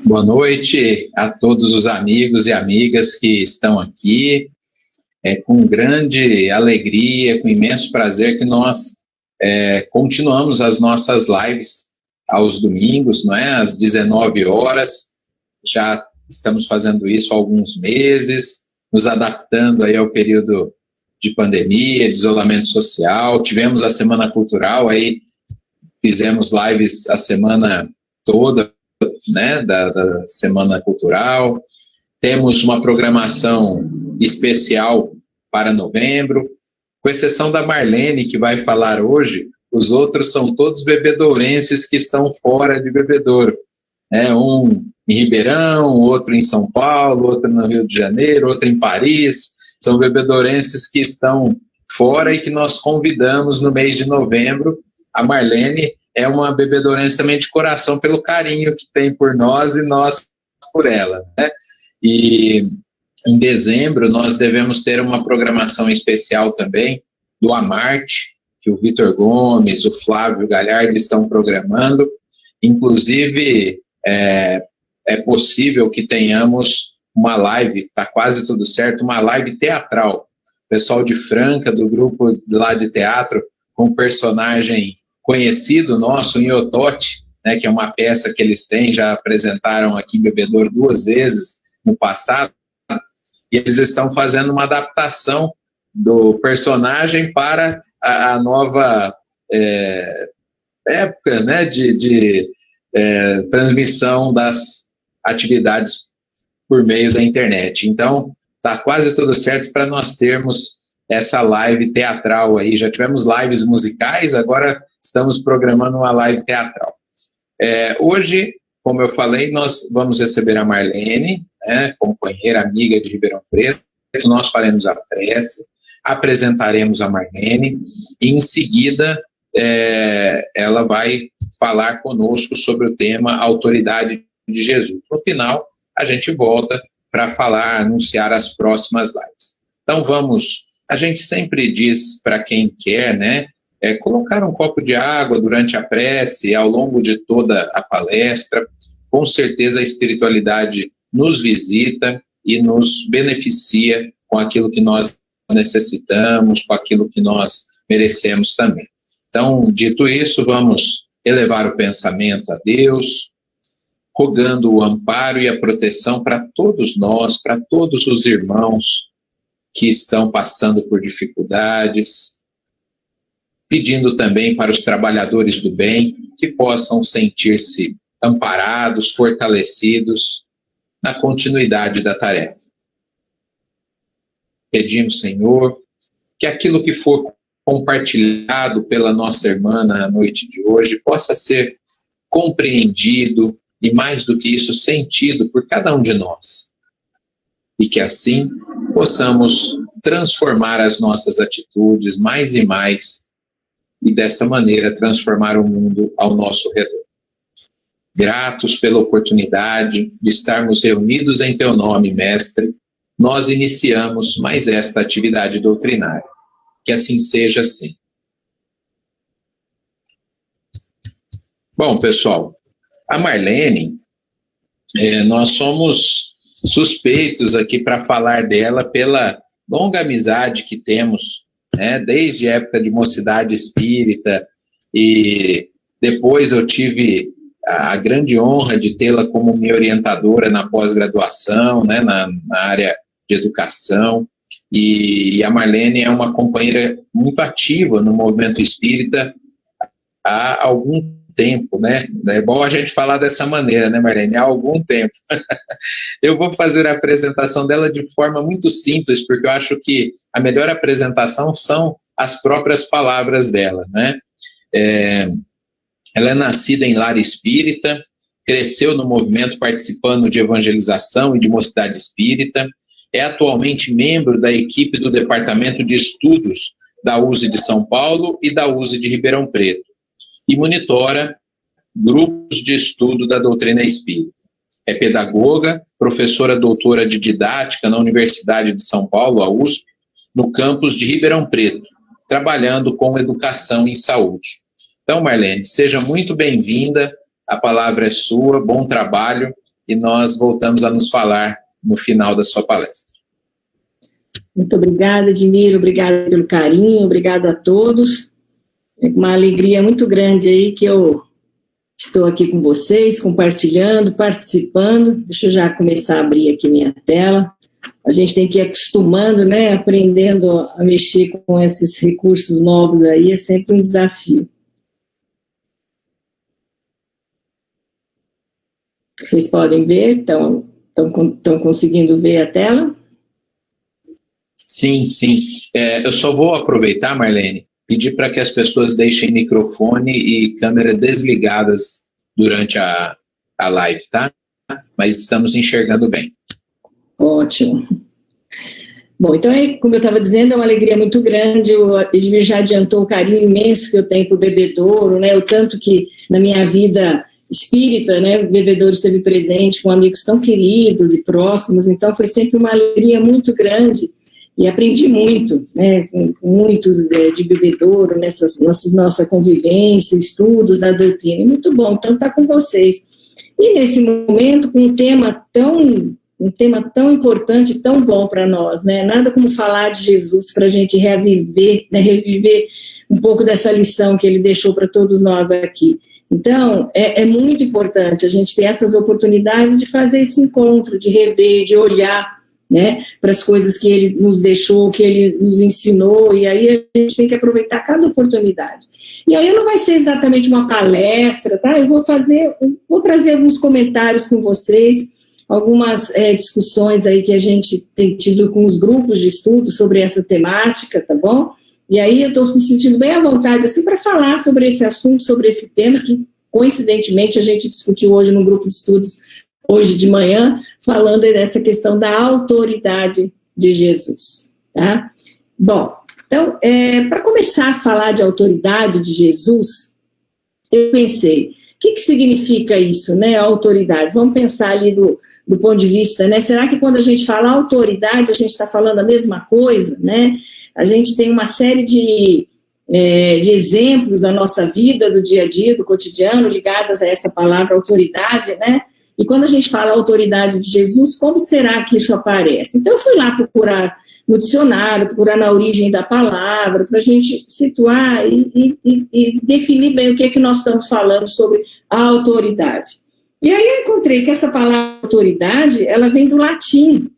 Boa noite a todos os amigos e amigas que estão aqui. É com grande alegria, com imenso prazer que nós continuamos as nossas lives aos domingos, não é? Às 19 horas. Já estamos fazendo isso há alguns meses, nos adaptando aí ao período de pandemia, de isolamento social. Tivemos a Semana Cultural, aí fizemos lives a semana toda, né, da Semana Cultural. Temos uma programação especial para novembro, com exceção da Marlene, que vai falar hoje. Os outros são todos bebedourenses que estão fora de Bebedouro, um em Ribeirão, outro em São Paulo, outro no Rio de Janeiro, outro em Paris. São bebedourenses que estão fora e que nós convidamos no mês de novembro. A Marlene é uma bebedourense também de coração, pelo carinho que tem por nós e nós por ela, né? E em dezembro nós devemos ter uma programação especial também do Amarte, que o Vitor Gomes, o Flávio Galhardo estão programando. Inclusive, é possível que tenhamos uma live, está quase tudo certo, uma live teatral. O pessoal de Franca, do grupo lá de teatro, com um personagem conhecido nosso, em Otote, né, que é uma peça que eles têm, já apresentaram aqui em Bebedouro 2 vezes no passado, e eles estão fazendo uma adaptação do personagem para a nova época, né, de transmissão das atividades por meio da internet. Então, está quase tudo certo para nós termos essa live teatral aí. Já tivemos lives musicais, agora estamos programando uma live teatral. Hoje, como eu falei, nós vamos receber a Marlene, companheira, amiga de Ribeirão Preto. Nós faremos a prece, apresentaremos a Marlene e, em seguida, ela vai falar conosco sobre o tema Autoridade de Jesus. No final, a gente volta para anunciar as próximas lives. Então, a gente sempre diz para quem quer, né, colocar um copo de água durante a prece, ao longo de toda a palestra. Com certeza a espiritualidade nos visita e nos beneficia com aquilo que nós necessitamos, com aquilo que nós merecemos também. Então, dito isso, vamos elevar o pensamento a Deus, rogando o amparo e a proteção para todos nós, para todos os irmãos que estão passando por dificuldades, pedindo também para os trabalhadores do bem que possam sentir-se amparados, fortalecidos na continuidade da tarefa. Pedimos, Senhor, que aquilo que for compartilhado pela nossa irmã na noite de hoje possa ser compreendido e, mais do que isso, sentido por cada um de nós. E que assim possamos transformar as nossas atitudes mais e mais e desta maneira transformar o mundo ao nosso redor. Gratos pela oportunidade de estarmos reunidos em Teu nome, Mestre, nós iniciamos mais esta atividade doutrinária. Que assim seja, assim. Bom, pessoal, a Marlene, nós somos suspeitos aqui para falar dela pela longa amizade que temos, desde a época de Mocidade Espírita, e depois eu tive a grande honra de tê-la como minha orientadora na pós-graduação, na área de educação, e a Marlene é uma companheira muito ativa no movimento espírita há algum tempo, né? É bom a gente falar dessa maneira, né, Marlene? Há algum tempo. Eu vou fazer a apresentação dela de forma muito simples, porque eu acho que a melhor apresentação são as próprias palavras dela, né? Ela é nascida em lar espírita, cresceu no movimento participando de evangelização e de mocidade espírita, é atualmente membro da equipe do Departamento de Estudos da USE de São Paulo e da USE de Ribeirão Preto, e monitora grupos de estudo da doutrina espírita. É pedagoga, professora doutora de didática na Universidade de São Paulo, a USP, no campus de Ribeirão Preto, trabalhando com educação em saúde. Então, Marlene, seja muito bem-vinda, a palavra é sua, bom trabalho, e nós voltamos a nos falar no final da sua palestra. Muito obrigada, Edmir, obrigada pelo carinho, obrigada a todos. É uma alegria muito grande aí que eu estou aqui com vocês, compartilhando, participando. Deixa eu já começar a abrir aqui minha tela. A gente tem que ir acostumando, né, aprendendo a mexer com esses recursos novos aí, é sempre um desafio. Vocês podem ver? Estão conseguindo ver a tela? Sim, sim. Eu só vou aproveitar, Marlene, pedir para que as pessoas deixem microfone e câmera desligadas durante a live, tá? Mas estamos enxergando bem. Ótimo. Bom, então, como eu estava dizendo, é uma alegria muito grande. O Edmir já adiantou o carinho imenso que eu tenho por Bebedouro, né? O tanto que na minha vida espírita, né, o Bebedouro esteve presente com amigos tão queridos e próximos. Então, foi sempre uma alegria muito grande. E aprendi muito, né, com muitos de Bebedouro, nossa convivência, estudos da doutrina. É muito bom, então, estar com vocês. E nesse momento, com um tema tão importante, tão bom para nós, né? Nada como falar de Jesus para a gente reviver, né? Reviver um pouco dessa lição que ele deixou para todos nós aqui. Então, é muito importante a gente ter essas oportunidades de fazer esse encontro, de rever, de olhar, né, para as coisas que ele nos deixou, que ele nos ensinou, e aí a gente tem que aproveitar cada oportunidade. E aí não vai ser exatamente uma palestra, tá? Eu vou trazer alguns comentários com vocês, algumas discussões aí que a gente tem tido com os grupos de estudo sobre essa temática, tá bom? E aí eu estou me sentindo bem à vontade, assim, para falar sobre esse assunto, sobre esse tema, que coincidentemente a gente discutiu hoje no grupo de estudos, hoje de manhã, falando dessa questão da autoridade de Jesus, tá? Bom, então, para começar a falar de autoridade de Jesus, eu pensei, o que significa isso, né, autoridade? Vamos pensar ali do ponto de vista, né, será que quando a gente fala autoridade, a gente está falando a mesma coisa, né? A gente tem uma série de exemplos da nossa vida, do dia a dia, do cotidiano, ligadas a essa palavra autoridade, né? E quando a gente fala autoridade de Jesus, como será que isso aparece? Então, eu fui lá procurar no dicionário, procurar na origem da palavra, para a gente situar e definir bem o que é que nós estamos falando sobre a autoridade. E aí eu encontrei que essa palavra autoridade, ela vem do latim,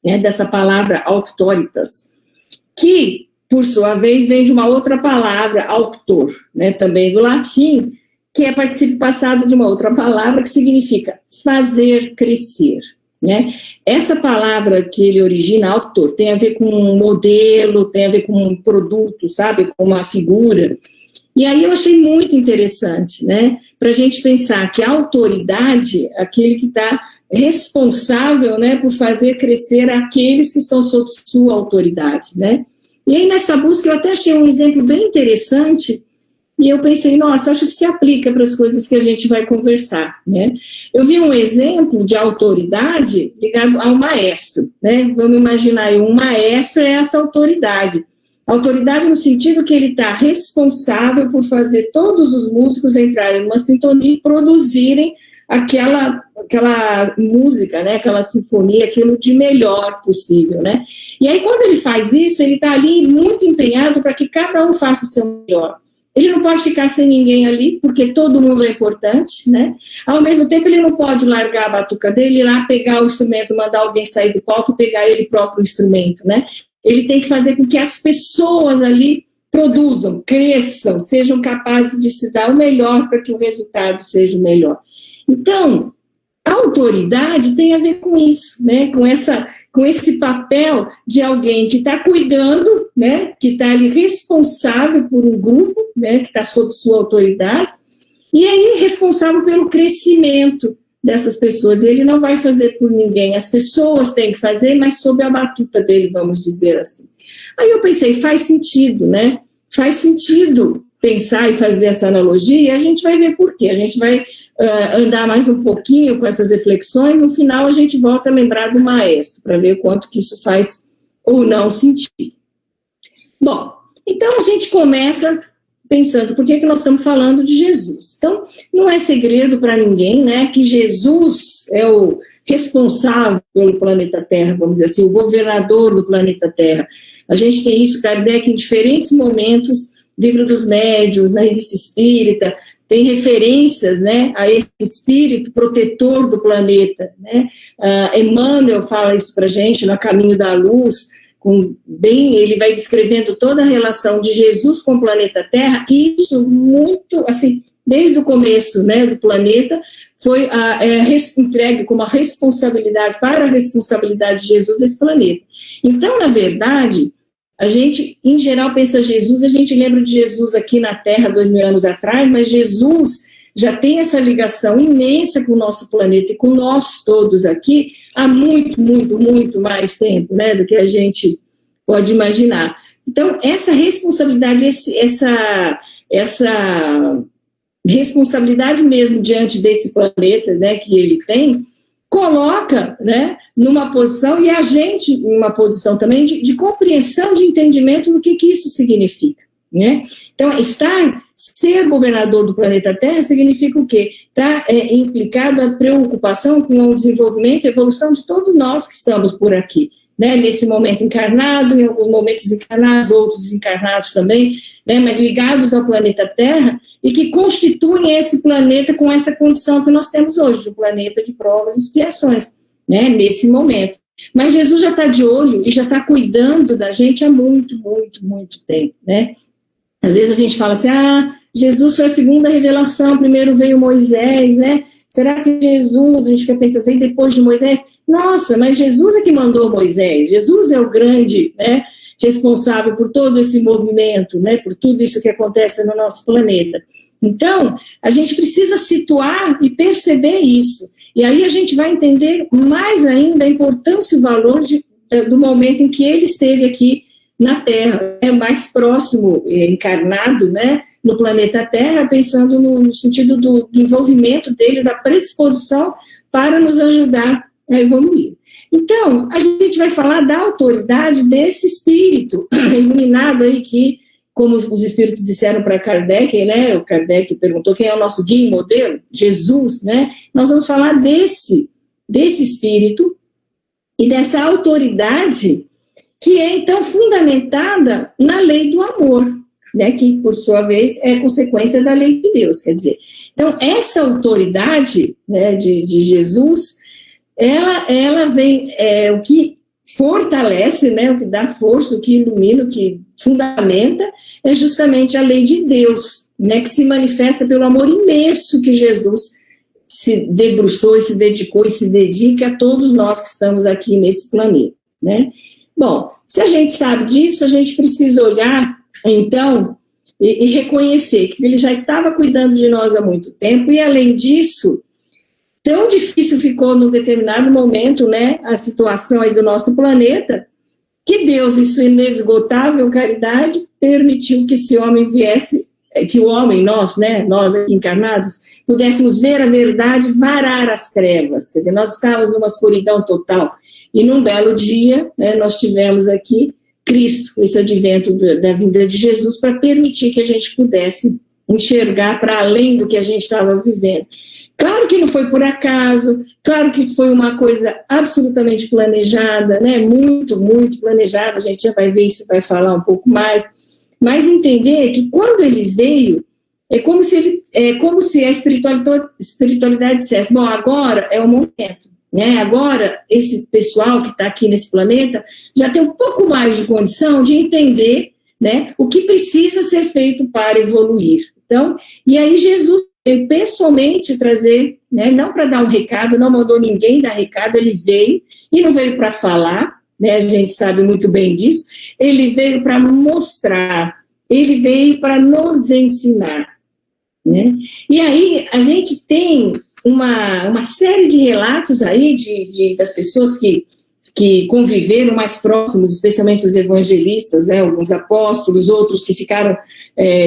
né, dessa palavra auctoritas, que, por sua vez, vem de uma outra palavra, auctor, né, também do latim, que é participio passado de uma outra palavra que significa fazer crescer, né? Essa palavra que ele origina, autor, tem a ver com um modelo, tem a ver com um produto, sabe, com uma figura. E aí eu achei muito interessante, né, para a gente pensar que a autoridade, aquele que está responsável, né, por fazer crescer aqueles que estão sob sua autoridade, né? E aí nessa busca eu até achei um exemplo bem interessante. E eu pensei, nossa, acho que se aplica para as coisas que a gente vai conversar, né? Eu vi um exemplo de autoridade ligado ao maestro, né? Vamos imaginar aí, um maestro é essa autoridade. Autoridade no sentido que ele está responsável por fazer todos os músicos entrarem numa sintonia e produzirem aquela música, né? Aquela sinfonia, aquilo de melhor possível, né? E aí, quando ele faz isso, ele está ali muito empenhado para que cada um faça o seu melhor. Ele não pode ficar sem ninguém ali, porque todo mundo é importante, né? Ao mesmo tempo, ele não pode largar a batuca dele, ir lá pegar o instrumento, mandar alguém sair do palco e pegar ele próprio o instrumento, né? Ele tem que fazer com que as pessoas ali produzam, cresçam, sejam capazes de se dar o melhor para que o resultado seja o melhor. Então, a autoridade tem a ver com isso, né? Com esse papel de alguém que está cuidando, né, que está ali responsável por um grupo, né, que está sob sua autoridade, e aí responsável pelo crescimento dessas pessoas. Ele não vai fazer por ninguém, as pessoas têm que fazer, mas sob a batuta dele, vamos dizer assim. Aí eu pensei, faz sentido, né? Faz sentido pensar e fazer essa analogia, e a gente vai ver por quê. A gente vai andar mais um pouquinho com essas reflexões, no final a gente volta a lembrar do maestro, para ver o quanto que isso faz ou não sentido. Bom, então a gente começa pensando, por que nós estamos falando de Jesus? Então, não é segredo para ninguém, né, que Jesus é o responsável pelo planeta Terra, vamos dizer assim, o governador do planeta Terra. A gente tem isso, Kardec, em diferentes momentos, Livro dos Médiuns, na Revista Espírita, tem referências, né, a esse espírito protetor do planeta, né? Emmanuel fala isso para a gente, no Caminho da Luz, ele vai descrevendo toda a relação de Jesus com o planeta Terra, e isso muito, assim, desde o começo, né, do planeta, foi entregue como a responsabilidade, para a responsabilidade de Jesus esse planeta. Então, na verdade, a gente, em geral, pensa Jesus, a gente lembra de Jesus aqui na Terra 2000 anos atrás, mas Jesus já tem essa ligação imensa com o nosso planeta e com nós todos aqui há muito, muito, muito mais tempo, né, do que a gente pode imaginar. Então, essa responsabilidade, essa responsabilidade mesmo diante desse planeta, né, que ele tem, coloca, né, numa posição, e a gente numa posição também de compreensão, de entendimento do que isso significa, né? Então, ser governador do planeta Terra significa o quê? Está implicado a preocupação com o desenvolvimento e evolução de todos nós que estamos por aqui, né? Nesse momento encarnado, em alguns momentos encarnados, outros desencarnados também, né? Mas ligados ao planeta Terra, e que constituem esse planeta com essa condição que nós temos hoje, de um planeta de provas e expiações, né? Nesse momento. Mas Jesus já está de olho e já está cuidando da gente há muito, muito, muito tempo, né? Às vezes a gente fala assim, Jesus foi a segunda revelação, primeiro veio Moisés, né? Será que Jesus, a gente fica pensando, veio depois de Moisés? Nossa, mas Jesus é que mandou Moisés, Jesus é o grande, né, responsável por todo esse movimento, né, por tudo isso que acontece no nosso planeta. Então, a gente precisa situar e perceber isso. E aí a gente vai entender mais ainda a importância e o valor do momento em que ele esteve aqui na Terra, mais próximo, encarnado, né, no planeta Terra, pensando no sentido do envolvimento dele, da predisposição para nos ajudar a evoluir. Então, a gente vai falar da autoridade desse espírito iluminado aí que, como os espíritos disseram para Kardec, né, o Kardec perguntou quem é o nosso guia e modelo, Jesus, né, nós vamos falar desse espírito e dessa autoridade que é, então, fundamentada na lei do amor, né, que, por sua vez, é consequência da lei de Deus, quer dizer. Então, essa autoridade, né, de Jesus, ela vem, o que fortalece, né, o que dá força, o que ilumina, o que fundamenta, é justamente a lei de Deus, né, que se manifesta pelo amor imenso que Jesus se debruçou e se dedicou e se dedica a todos nós que estamos aqui nesse planeta, né. Bom, se a gente sabe disso, a gente precisa olhar, então, e reconhecer que ele já estava cuidando de nós há muito tempo, e além disso, tão difícil ficou num determinado momento, né, a situação aí do nosso planeta, que Deus, em sua inesgotável caridade, permitiu que esse homem viesse, que o homem, nós aqui encarnados, pudéssemos ver a verdade, varar as trevas, quer dizer, nós estávamos numa escuridão total. E num belo dia, né, nós tivemos aqui Cristo, esse advento da vinda de Jesus, para permitir que a gente pudesse enxergar para além do que a gente estava vivendo. Claro que não foi por acaso, claro que foi uma coisa absolutamente planejada, né, muito, muito planejada, a gente já vai ver isso, vai falar um pouco mais, mas entender que quando ele veio, é como se a espiritualidade dissesse, bom, agora é o momento. Né? Agora, esse pessoal que está aqui nesse planeta já tem um pouco mais de condição de entender, né, o que precisa ser feito para evoluir. Então, e aí Jesus veio pessoalmente trazer, né, não para dar um recado, não mandou ninguém dar recado, ele veio, e não veio para falar, né, a gente sabe muito bem disso, ele veio para mostrar, ele veio para nos ensinar. Né? E aí a gente tem uma série de relatos aí das pessoas que conviveram mais próximos, especialmente os evangelistas, né, alguns apóstolos, outros que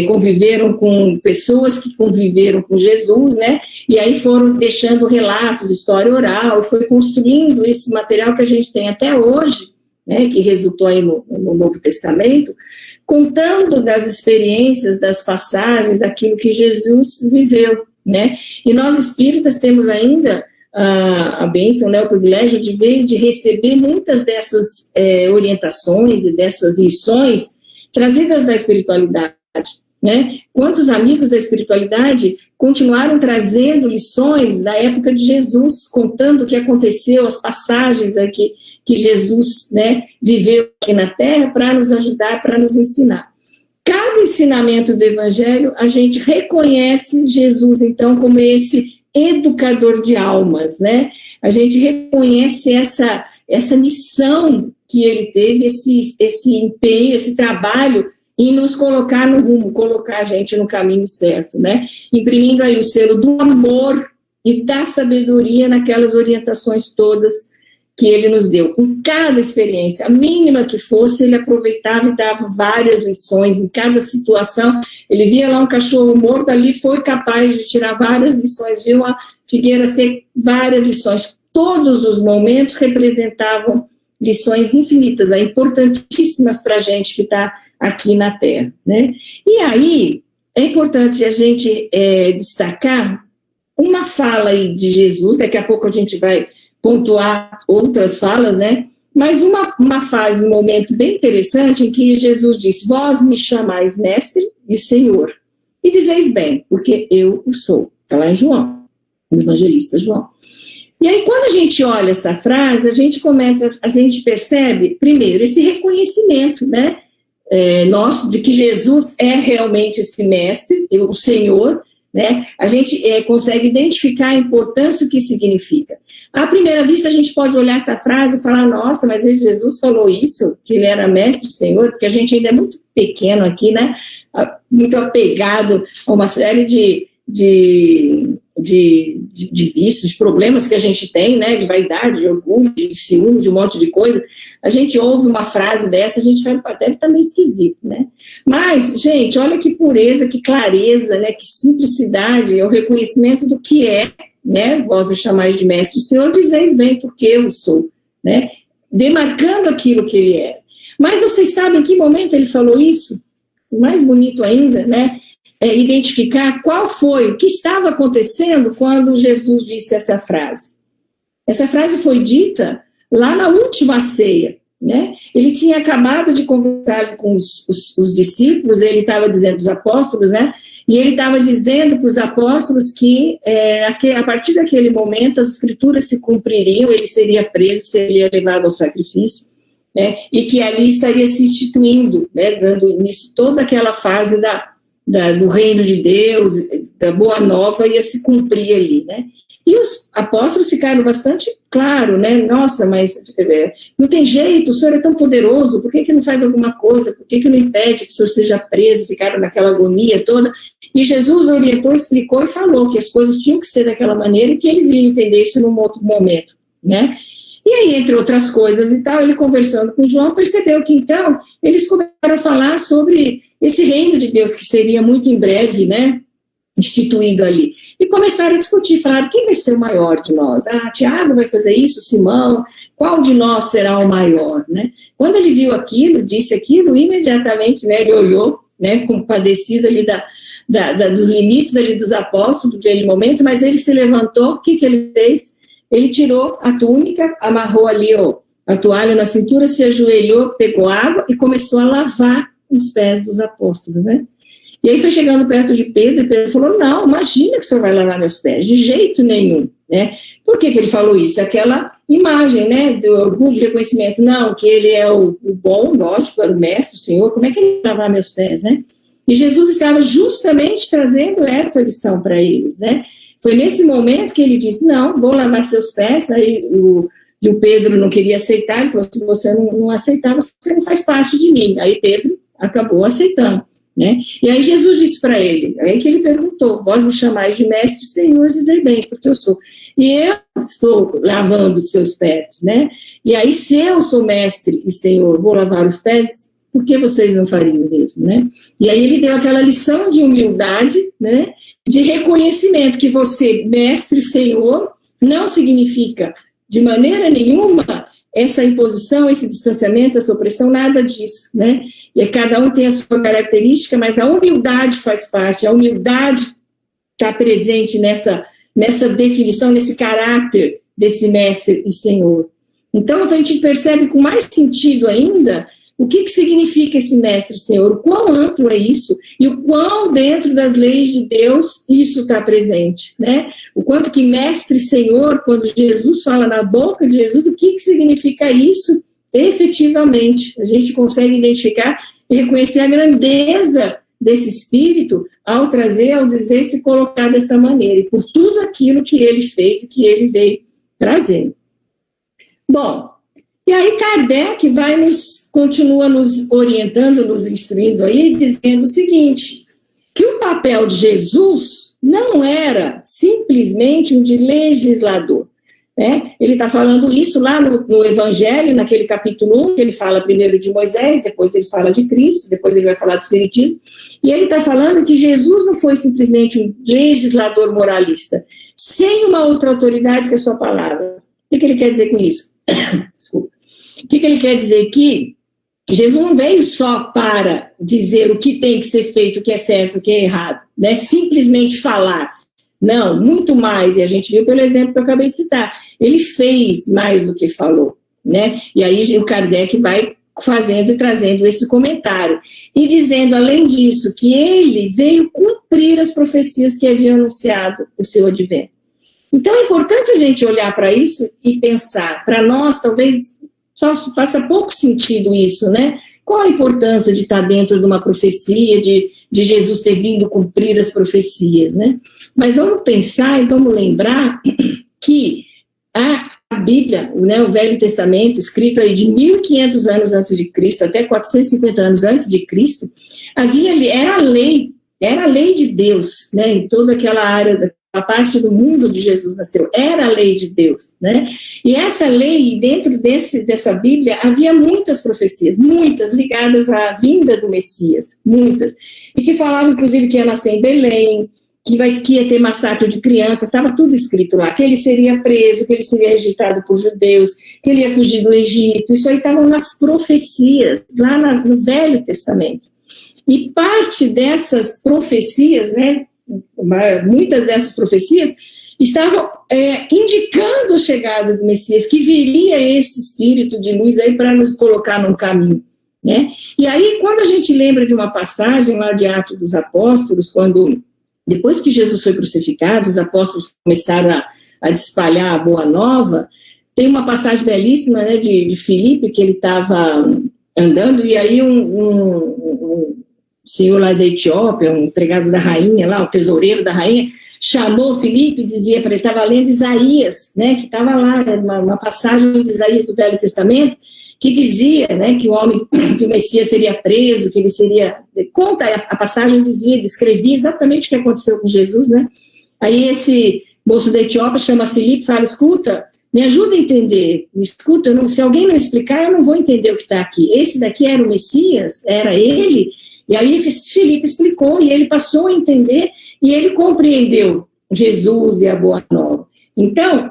conviveram com pessoas que conviveram com Jesus, né, e aí foram deixando relatos, história oral, foi construindo esse material que a gente tem até hoje, né, que resultou aí no Novo Testamento, contando das experiências, das passagens, daquilo que Jesus viveu, né? E nós espíritas temos ainda a bênção, né, o privilégio de ver, de receber muitas dessas orientações e dessas lições trazidas da espiritualidade, né? Quantos amigos da espiritualidade continuaram trazendo lições da época de Jesus, contando o que aconteceu, as passagens aqui que Jesus, né, viveu aqui na Terra para nos ajudar, para nos ensinar. Cada ensinamento do Evangelho, a gente reconhece Jesus, então, como esse educador de almas, né? A gente reconhece essa missão que ele teve, esse empenho, esse trabalho em nos colocar no rumo, colocar a gente no caminho certo, né? Imprimindo aí o selo do amor e da sabedoria naquelas orientações todas que ele nos deu. Com cada experiência, a mínima que fosse, ele aproveitava e dava várias lições em cada situação. Ele via lá um cachorro morto, ali foi capaz de tirar várias lições, viu uma figueira seca, várias lições. Todos os momentos representavam lições infinitas, importantíssimas para a gente que está aqui na Terra, né? E aí, é importante a gente destacar uma fala aí de Jesus, daqui a pouco a gente vai pontuar outras falas, né? Mas uma fase, um momento bem interessante em que Jesus disse: vós me chamais mestre e Senhor, e dizeis bem, porque eu o sou. Está lá em João, o evangelista João. E aí, quando a gente olha essa frase, a gente percebe, primeiro, esse reconhecimento, né, nosso, de que Jesus é realmente esse mestre, o Senhor, né? A gente consegue identificar a importância, o que significa. À primeira vista, a gente pode olhar essa frase e falar: nossa, mas Jesus falou isso, que ele era mestre, Senhor, porque a gente ainda é muito pequeno aqui, né? Muito apegado a uma série de vícios, de problemas que a gente tem, né, de vaidade, de orgulho, de ciúme, de um monte de coisa. A gente ouve uma frase dessa, a gente vai, deve estar meio esquisito, né? Mas, gente, olha que pureza, que clareza, né, que simplicidade, é o reconhecimento do que é, né, vós me chamais de mestre, Senhor, dizeis bem, porque eu sou, né, demarcando aquilo que ele é. Mas vocês sabem em que momento ele falou isso? O mais bonito ainda, né, identificar qual foi, o que estava acontecendo quando Jesus disse essa frase. Essa frase foi dita lá na última ceia, né? Ele tinha acabado de conversar com os discípulos, ele estava dizendo, os apóstolos, né? E ele estava dizendo para os apóstolos que a partir daquele momento as escrituras se cumpririam, ele seria preso, seria levado ao sacrifício, né? E que ali estaria se instituindo, né? Dando início toda aquela fase do reino de Deus, da boa nova, ia se cumprir ali, né? E os apóstolos ficaram bastante claro, né? Nossa, mas não tem jeito, o Senhor é tão poderoso, por que não faz alguma coisa? Por que não impede que o Senhor seja preso? Ficaram naquela agonia toda. E Jesus orientou, explicou e falou que as coisas tinham que ser daquela maneira e que eles iam entender isso num outro momento, né? E aí, entre outras coisas e tal, ele conversando com João, percebeu que, então, eles começaram a falar sobre esse reino de Deus, que seria muito em breve, né, instituído ali. E começaram a discutir, falaram: quem vai ser o maior de nós? Tiago vai fazer isso, Simão, qual de nós será o maior, né? Quando ele viu aquilo, disse aquilo, imediatamente, né, ele olhou, né, compadecido ali dos limites ali dos apóstolos, naquele momento, mas ele se levantou, o que ele fez? Ele tirou a túnica, amarrou ali a toalha na cintura, se ajoelhou, pegou água e começou a lavar os pés dos apóstolos, né? E aí foi chegando perto de Pedro, e Pedro falou: não, imagina que o senhor vai lavar meus pés, de jeito nenhum, né? Por que ele falou isso? Aquela imagem, né, do orgulho de reconhecimento, não, que ele é o bom, lógico, era o mestre, o Senhor, como é que ele vai lavar meus pés, né? E Jesus estava justamente trazendo essa lição para eles, né? Foi nesse momento que ele disse: não, vou lavar seus pés. Aí o Pedro não queria aceitar, ele falou: se você não aceitar, você não faz parte de mim. Aí Pedro acabou aceitando, né? E aí Jesus disse para ele, aí que ele perguntou: vós me chamais de mestre, Senhor, dizei bem, porque eu sou. E eu estou lavando os seus pés, né? E aí, se eu sou mestre e Senhor, vou lavar os pés, por que vocês não fariam mesmo, né? E aí ele deu aquela lição de humildade, né? De reconhecimento que você, mestre, Senhor, não significa de maneira nenhuma essa imposição, esse distanciamento, essa opressão, nada disso, né? E cada um tem a sua característica, mas a humildade faz parte, a humildade está presente nessa definição, nesse caráter desse mestre e senhor. Então, a gente percebe com mais sentido ainda o que significa esse mestre e senhor, o quão amplo é isso, e o quão dentro das leis de Deus isso está presente, né? O quanto que mestre e senhor, quando Jesus fala na boca de Jesus, o que significa isso efetivamente? A gente consegue identificar e reconhecer a grandeza desse espírito ao trazer, ao dizer, se colocar dessa maneira, e por tudo aquilo que ele fez e que ele veio trazer. Bom, e aí Kardec continua nos orientando, nos instruindo aí, dizendo o seguinte, que o papel de Jesus não era simplesmente um de legislador, né? Ele está falando isso lá no Evangelho, naquele capítulo 1, que ele fala primeiro de Moisés, depois ele fala de Cristo, depois ele vai falar do Espiritismo, e ele está falando que Jesus não foi simplesmente um legislador moralista, sem uma outra autoridade que a sua palavra. O que ele quer dizer com isso? Desculpa. O que ele quer dizer aqui? Que Jesus não veio só para dizer o que tem que ser feito, o que é certo, o que é errado, né? Simplesmente falar. Não, muito mais, e a gente viu pelo exemplo que eu acabei de citar. Ele fez mais do que falou, né? E aí o Kardec vai fazendo e trazendo esse comentário, e dizendo, além disso, que ele veio cumprir as profecias que haviam anunciado o seu advento. Então é importante a gente olhar para isso e pensar, para nós talvez só faça pouco sentido isso, né? Qual a importância de estar dentro de uma profecia, de Jesus ter vindo cumprir as profecias, né? Mas vamos pensar e vamos lembrar que a Bíblia, né, o Velho Testamento, escrito aí de 1500 anos antes de Cristo, até 450 anos antes de Cristo, era a lei de Deus, né, em toda aquela área, a parte do mundo de Jesus nasceu, era a lei de Deus, né? E essa lei, dentro dessa Bíblia, havia muitas profecias, muitas ligadas à vinda do Messias, muitas, e que falavam, inclusive, que ia nascer em Belém, que ia ter massacre de crianças, estava tudo escrito lá, que ele seria preso, que ele seria rejeitado por judeus, que ele ia fugir do Egito, isso aí estava nas profecias, lá no Velho Testamento. E parte dessas profecias, né, muitas dessas profecias estavam indicando a chegada do Messias, que viria esse espírito de luz aí para nos colocar num caminho, né? E aí, quando a gente lembra de uma passagem lá de Atos dos Apóstolos, quando, depois que Jesus foi crucificado, os apóstolos começaram a espalhar a boa nova, tem uma passagem belíssima, né, de Filipe, que ele estava andando, e aí um senhor lá da Etiópia, um empregado da rainha lá, o tesoureiro da rainha, chamou Filipe e dizia para ele, estava lendo Isaías, né, que estava lá, uma passagem de Isaías do Velho Testamento, que dizia, né, que que o Messias seria preso, que ele seria... Conta, a passagem descrevia exatamente o que aconteceu com Jesus, né? Aí esse moço da Etiópia chama Filipe e fala, escuta, me ajuda a entender, escuta, se alguém não explicar, eu não vou entender o que está aqui. Esse daqui era o Messias? Era ele? E aí Filipe explicou, e ele passou a entender, e ele compreendeu Jesus e a boa nova. Então,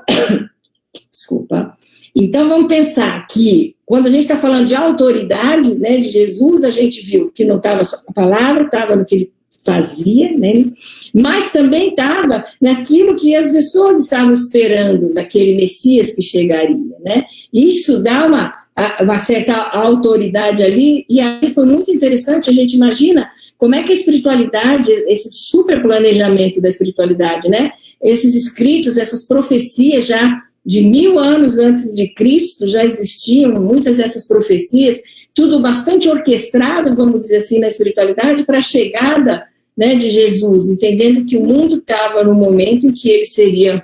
desculpa, então vamos pensar que, quando a gente está falando de autoridade, né, de Jesus, a gente viu que não estava só na palavra, estava no que ele fazia, né, mas também estava naquilo que as pessoas estavam esperando, daquele Messias que chegaria, né? Isso dá uma certa autoridade ali, e aí foi muito interessante, a gente imagina como é que a espiritualidade, esse super planejamento da espiritualidade, né, esses escritos, essas profecias já de 1000 anos antes de Cristo, já existiam muitas dessas profecias, tudo bastante orquestrado, vamos dizer assim, na espiritualidade, para a chegada, né, de Jesus, entendendo que o mundo estava no momento em que ele seria,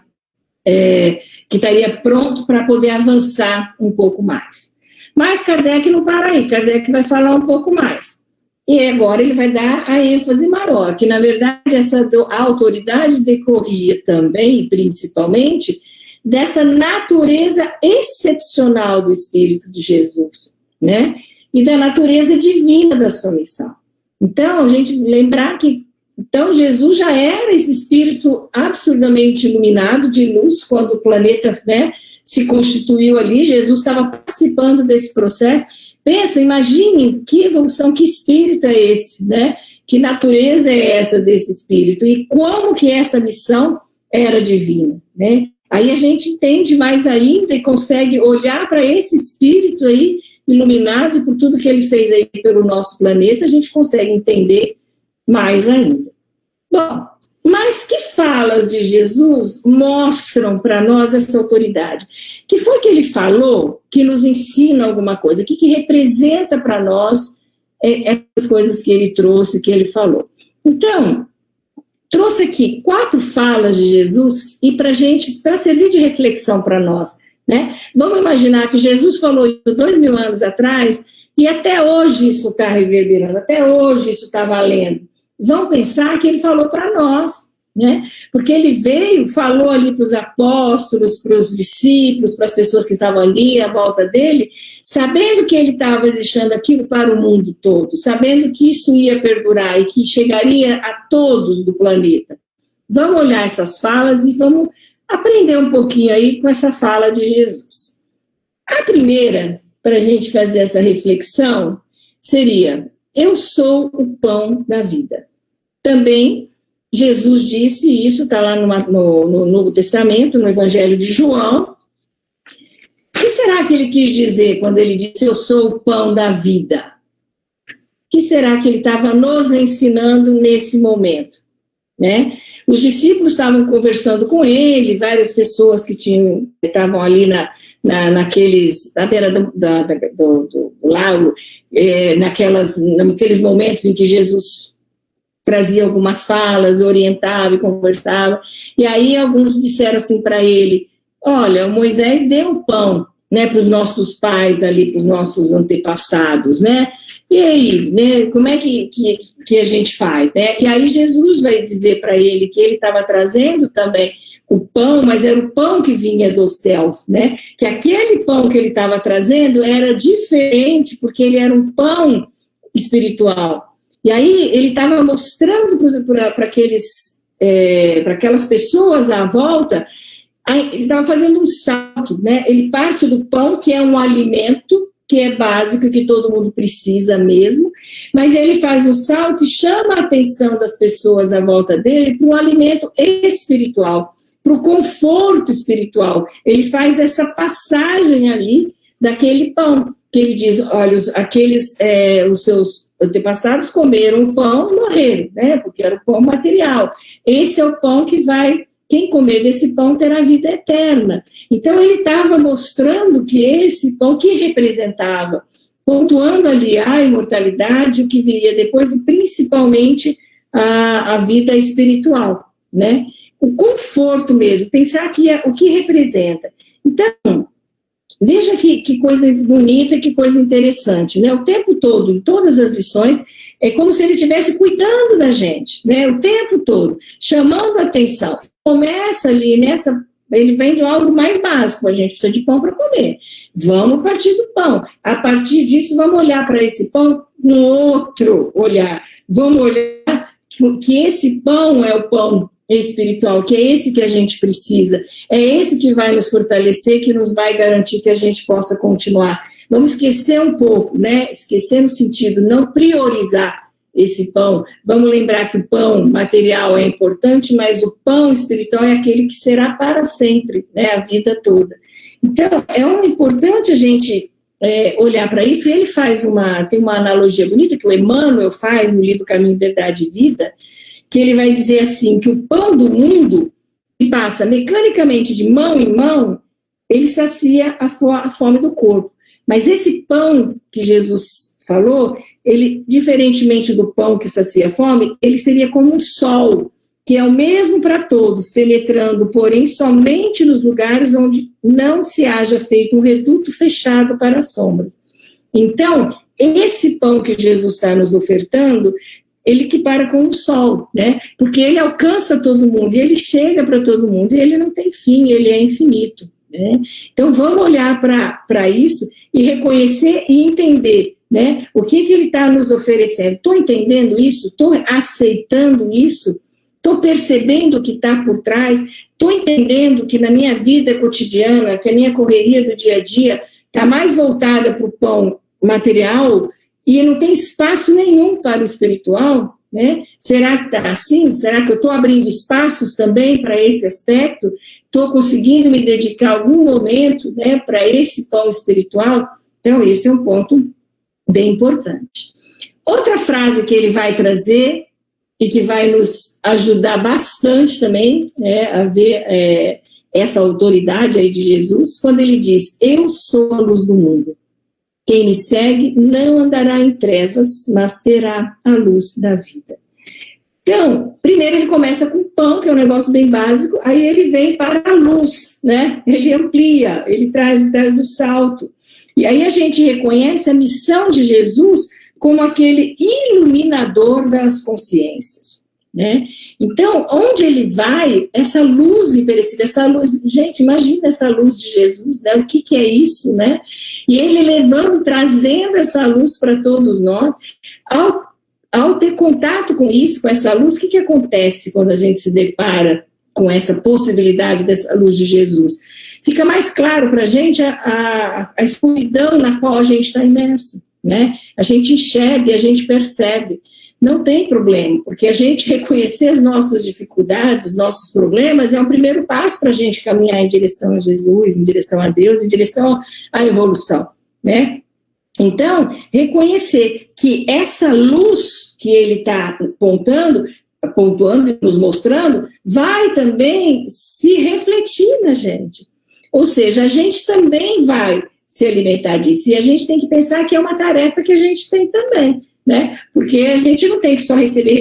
que estaria pronto para poder avançar um pouco mais. Mas Kardec não para aí, Kardec vai falar um pouco mais. E agora ele vai dar a ênfase maior, que na verdade a autoridade decorria também, principalmente, dessa natureza excepcional do Espírito de Jesus, né? E da natureza divina da sua missão. Então, a gente lembrar que então Jesus já era esse Espírito absurdamente iluminado de luz, quando o planeta, né, se constituiu ali, Jesus estava participando desse processo. Pensa, imagine que evolução, que espírito é esse, né? Que natureza é essa desse espírito e como que essa missão era divina, né? Aí a gente entende mais ainda e consegue olhar para esse espírito aí, iluminado por tudo que ele fez aí pelo nosso planeta, a gente consegue entender mais ainda. Bom, mas que falas de Jesus mostram para nós essa autoridade? Que foi que ele falou que nos ensina alguma coisa? Que representa para nós essas coisas que ele trouxe, que ele falou? Então, trouxe aqui 4 falas de Jesus e para servir de reflexão para nós, né? Vamos imaginar que Jesus falou isso 2000 anos atrás e até hoje isso está reverberando, até hoje isso está valendo. Vamos pensar que ele falou para nós, né? Porque ele veio, falou ali para os apóstolos, para os discípulos, para as pessoas que estavam ali à volta dele, sabendo que ele estava deixando aquilo para o mundo todo, sabendo que isso ia perdurar e que chegaria a todos do planeta. Vamos olhar essas falas e vamos aprender um pouquinho aí com essa fala de Jesus. A primeira, para a gente fazer essa reflexão, seria: eu sou o pão da vida. Também Jesus disse isso, está lá no Novo Testamento, no Evangelho de João. O que será que ele quis dizer quando ele disse eu sou o pão da vida? O que será que ele estava nos ensinando nesse momento? Né? Os discípulos estavam conversando com ele, várias pessoas que estavam ali na beira do lago, naqueles momentos em que Jesus trazia algumas falas, orientava e conversava, e aí alguns disseram assim para ele: olha, o Moisés deu o pão, né, para os nossos pais ali, para os nossos antepassados, né? E aí, né, como é que a gente faz, né? E aí Jesus vai dizer para ele que ele estava trazendo também o pão, mas era o pão que vinha dos céus, né? Que aquele pão que ele estava trazendo era diferente, porque ele era um pão espiritual. E aí ele estava mostrando para aquelas pessoas à volta, ele estava fazendo um salto, né? Ele parte do pão, que é um alimento, que é básico, que todo mundo precisa mesmo, mas ele faz um salto e chama a atenção das pessoas à volta dele para o alimento espiritual, para o conforto espiritual. Ele faz essa passagem ali daquele pão, que ele diz: olha, os seus antepassados comeram o pão e morreram, né? Porque era o pão material. Esse é o pão que quem comer desse pão terá vida eterna. Então ele estava mostrando que esse pão que representava, pontuando ali a imortalidade, o que viria depois, e principalmente a vida espiritual, né? O conforto mesmo, pensar que o que representa. Então, veja que coisa bonita, que coisa interessante, né? O tempo todo, em todas as lições, é como se ele estivesse cuidando da gente, né? O tempo todo, chamando a atenção. Começa ali ele vem de algo mais básico, a gente precisa de pão para comer. Vamos partir do pão. A partir disso, vamos olhar para esse pão com outro olhar. Vamos olhar que esse pão é o pão espiritual, que é esse que a gente precisa, é esse que vai nos fortalecer, que nos vai garantir que a gente possa continuar. Vamos esquecer um pouco, né? Esquecer no sentido, não priorizar esse pão. Vamos lembrar que o pão material é importante, mas o pão espiritual é aquele que será para sempre, né? A vida toda. Então, é importante a gente olhar para isso, e ele tem uma analogia bonita que o Emmanuel faz no livro Caminho, Verdade e Vida, que ele vai dizer assim, que o pão do mundo, que passa mecanicamente de mão em mão, ele sacia a fome do corpo. Mas esse pão que Jesus falou, ele, diferentemente do pão que sacia a fome, ele seria como um sol, que é o mesmo para todos, penetrando, porém, somente nos lugares onde não se haja feito um reduto fechado para as sombras. Então, esse pão que Jesus está nos ofertando, ele equipara com o sol, né? Porque ele alcança todo mundo, e ele chega para todo mundo, e ele não tem fim, ele é infinito, né? Então, vamos olhar para isso e reconhecer e entender, né? O que ele está nos oferecendo. Estou entendendo isso? Estou aceitando isso? Estou percebendo o que está por trás? Estou entendendo que na minha vida cotidiana, que a minha correria do dia a dia está mais voltada para o pão material e não tem espaço nenhum para o espiritual, né? Será que está assim? Será que eu estou abrindo espaços também para esse aspecto? Estou conseguindo me dedicar algum momento, né, para esse pão espiritual? Então, esse é um ponto bem importante. Outra frase que ele vai trazer e que vai nos ajudar bastante também, né, a ver essa autoridade aí de Jesus, quando ele diz: eu sou a luz do mundo. Quem me segue não andará em trevas, mas terá a luz da vida. Então, primeiro ele começa com o pão, que é um negócio bem básico, aí ele vem para a luz, né? Ele amplia, ele traz o salto. E aí a gente reconhece a missão de Jesus como aquele iluminador das consciências, né? Então, onde ele vai, essa luz imperecível, essa luz, gente, imagina essa luz de Jesus, né? O que é isso, né? E ele levando, trazendo essa luz para todos nós. Ao ter contato com isso, com essa luz, o que acontece quando a gente se depara com essa possibilidade dessa luz de Jesus? Fica mais claro para a gente a escuridão na qual a gente está imerso, né? A gente enxerga e a gente percebe. Não tem problema, porque a gente reconhecer as nossas dificuldades, os nossos problemas, é um primeiro passo para a gente caminhar em direção a Jesus, em direção a Deus, em direção à evolução, né? Então, reconhecer que essa luz que ele está pontuando e nos mostrando, vai também se refletir na gente. Ou seja, a gente também vai se alimentar disso. E a gente tem que pensar que é uma tarefa que a gente tem também, né? Porque a gente não tem que só receber,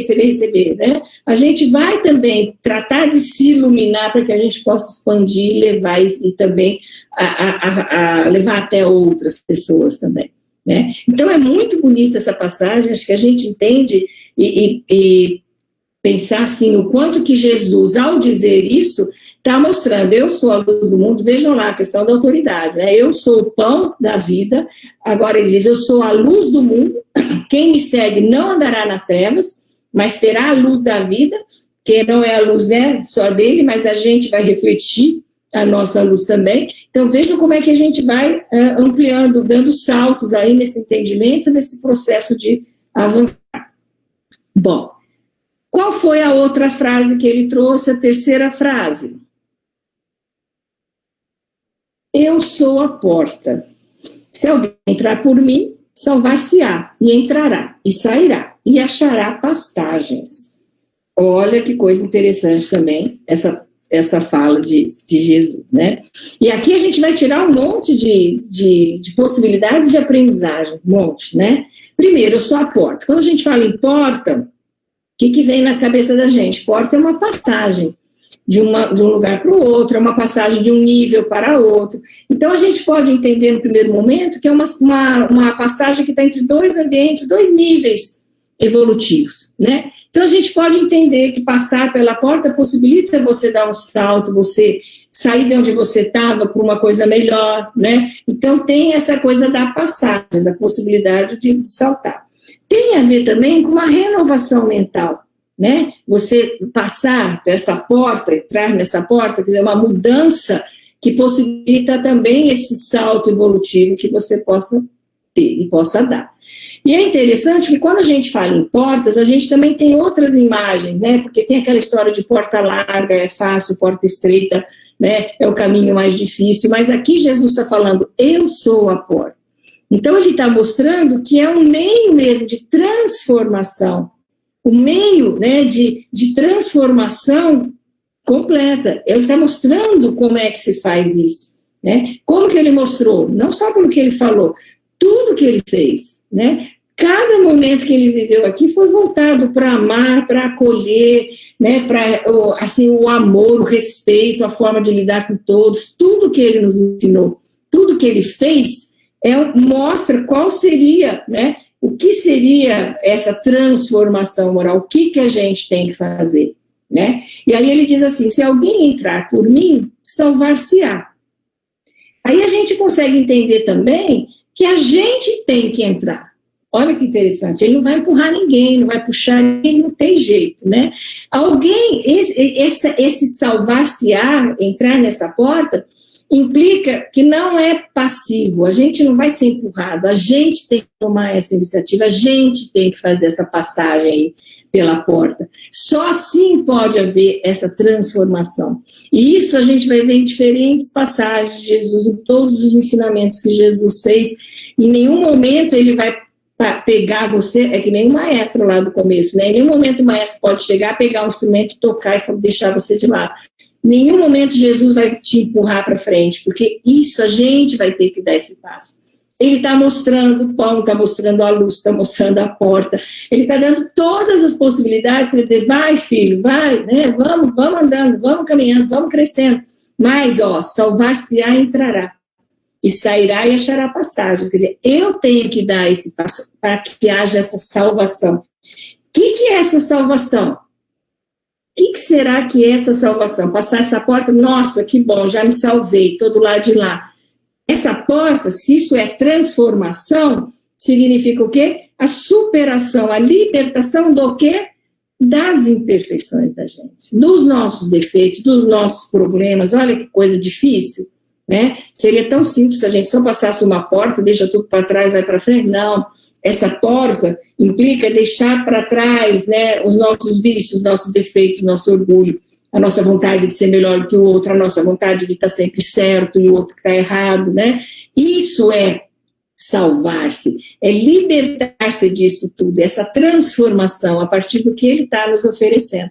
né? A gente vai também tratar de se iluminar para que a gente possa expandir e levar e também a levar até outras pessoas também, né? Então é muito bonita essa passagem, acho que a gente entende e pensar assim, o quanto que Jesus, ao dizer isso, está mostrando: eu sou a luz do mundo. Vejam lá a questão da autoridade, né? Eu sou o pão da vida. Agora ele diz: eu sou a luz do mundo. Quem me segue não andará nas trevas, mas terá a luz da vida, que não é a luz, né, só dele, mas a gente vai refletir a nossa luz também. Então vejam como é que a gente vai ampliando, dando saltos aí nesse entendimento, nesse processo de avançar. Bom, qual foi a outra frase que ele trouxe, a terceira frase? Eu sou a porta. Se alguém entrar por mim, salvar-se-á, e entrará, e sairá, e achará pastagens. Olha que coisa interessante também, essa fala de Jesus, né? E aqui a gente vai tirar um monte de possibilidades de aprendizagem, um monte, né? Primeiro, eu sou a porta. Quando a gente fala em porta, o que vem na cabeça da gente? Porta é uma passagem de um lugar para o outro, é uma passagem de um nível para outro. Então, a gente pode entender no primeiro momento que é uma passagem que está entre dois ambientes, dois níveis evolutivos, né? Então, a gente pode entender que passar pela porta possibilita você dar um salto, você sair de onde você estava para uma coisa melhor, né? Então, tem essa coisa da passagem, da possibilidade de saltar. Tem a ver também com uma renovação mental, né? Você passar dessa porta, entrar nessa porta, quer dizer, uma mudança que possibilita também esse salto evolutivo que você possa ter e possa dar. E é interessante que quando a gente fala em portas, a gente também tem outras imagens, né? Porque tem aquela história de porta larga, é fácil, porta estreita, né? É o caminho mais difícil, mas aqui Jesus está falando: eu sou a porta. Então ele está mostrando que é um meio mesmo de transformação, o meio, né, de transformação completa. Ele está mostrando como é que se faz isso, né? Como que ele mostrou? Não só pelo que ele falou, tudo que ele fez, né? Cada momento que ele viveu aqui foi voltado para amar, para acolher, né? Para assim, o amor, o respeito, a forma de lidar com todos, tudo que ele nos ensinou, tudo que ele fez mostra qual seria, né? O que seria essa transformação moral? O que a gente tem que fazer, né? E aí ele diz assim: se alguém entrar por mim, salvar-se-á. Aí a gente consegue entender também que a gente tem que entrar. Olha que interessante, ele não vai empurrar ninguém, não vai puxar ninguém, não tem jeito, né? Alguém, esse salvar-se-á, entrar nessa porta, implica que não é passivo, a gente não vai ser empurrado, a gente tem que tomar essa iniciativa, a gente tem que fazer essa passagem aí pela porta. Só assim pode haver essa transformação. E isso a gente vai ver em diferentes passagens de Jesus, em todos os ensinamentos que Jesus fez. Em nenhum momento ele vai pegar você, é que nem o maestro lá do começo, né? Em nenhum momento o maestro pode chegar, pegar um instrumento, tocar e deixar você de lado. Em nenhum momento Jesus vai te empurrar para frente, porque isso a gente vai ter que dar esse passo. Ele está mostrando o pão, está mostrando a luz, está mostrando a porta, ele está dando todas as possibilidades para dizer, vai filho, vai, né? Vamos andando, vamos caminhando, vamos crescendo, mas, salvar-se-á entrará, e sairá e achará pastagens. Quer dizer, eu tenho que dar esse passo para que haja essa salvação. O que é essa salvação? O que será que é essa salvação? Passar essa porta, nossa, que bom, já me salvei, todo lado de lá. Essa porta, se isso é transformação, significa o quê? A superação, a libertação do quê? Das imperfeições da gente, dos nossos defeitos, dos nossos problemas. Olha que coisa difícil. Né? Seria tão simples se a gente só passasse uma porta, deixa tudo para trás, vai para frente. Não, essa porta implica deixar para trás, né, os nossos vícios, nossos defeitos, nosso orgulho, a nossa vontade de ser melhor que o outro, a nossa vontade de estar sempre certo e o outro que está errado. Né? Isso é salvar-se, é libertar-se disso tudo, essa transformação a partir do que ele está nos oferecendo.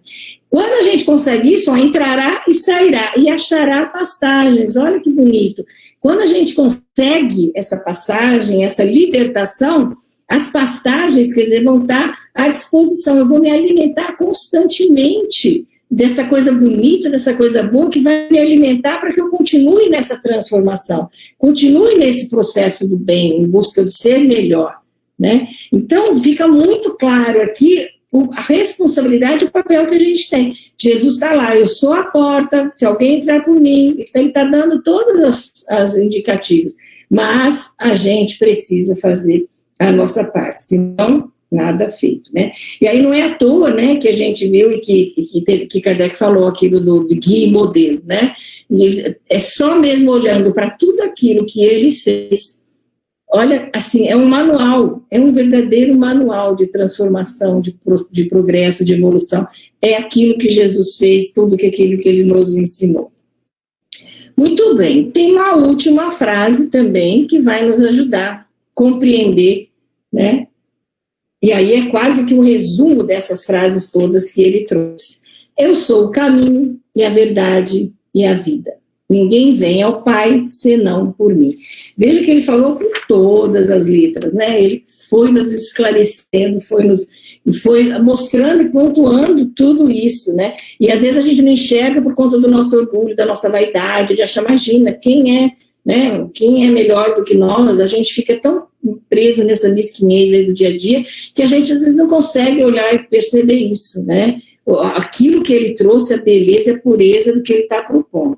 Quando a gente consegue isso, entrará e sairá, e achará pastagens, olha que bonito. Quando a gente consegue essa passagem, essa libertação, as pastagens, quer dizer, vão estar à disposição, eu vou me alimentar constantemente dessa coisa bonita, dessa coisa boa, que vai me alimentar para que eu continue nessa transformação, continue nesse processo do bem, em busca de ser melhor, né? Então, fica muito claro aqui a responsabilidade e o papel que a gente tem. Jesus está lá, eu sou a porta, se alguém entrar por mim, então ele está dando todas as indicativas, mas a gente precisa fazer a nossa parte, senão nada feito, né? E aí não é à toa, né, que a gente viu e que Kardec falou aquilo do guia e modelo, né? E é só mesmo olhando para tudo aquilo que ele fez. Olha, assim, é um manual, é um verdadeiro manual de transformação, de progresso, de evolução. É aquilo que Jesus fez, tudo aquilo que ele nos ensinou. Muito bem, tem uma última frase também que vai nos ajudar a compreender, né? E aí é quase que um resumo dessas frases todas que ele trouxe. Eu sou o caminho e a verdade e a vida. Ninguém vem ao Pai senão por mim. Veja que ele falou com todas as letras, né? Ele foi nos esclarecendo, foi mostrando e pontuando tudo isso, né? E às vezes a gente não enxerga por conta do nosso orgulho, da nossa vaidade, de achar, imagina, quem é, né? Quem é melhor do que nós? A gente fica tão preso nessa mesquinhez aí do dia a dia que a gente às vezes não consegue olhar e perceber isso, né? Aquilo que ele trouxe, a beleza e a pureza do que ele está propondo.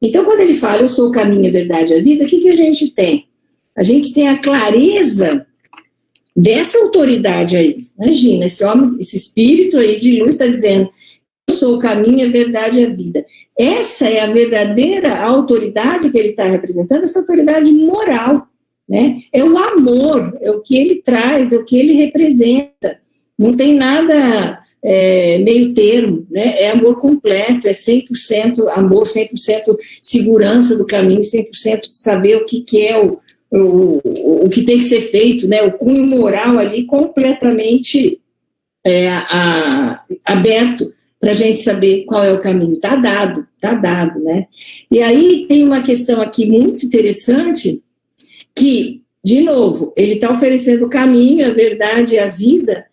Então, quando ele fala, eu sou o caminho, a verdade e a vida, o que a gente tem? A gente tem a clareza dessa autoridade aí. Imagina, esse homem, esse espírito aí de luz está dizendo, eu sou o caminho, a verdade e a vida. Essa é a verdadeira autoridade que ele está representando, essa autoridade moral, né? É o amor, é o que ele traz, é o que ele representa. Não tem nada meio termo, né? É amor completo, é 100% amor, 100% segurança do caminho, 100% de saber o que é o que tem que ser feito, né? O cunho moral ali completamente aberto para a gente saber qual é o caminho. Tá dado, né? E aí tem uma questão aqui muito interessante que, de novo, ele está oferecendo o caminho, a verdade e a vida,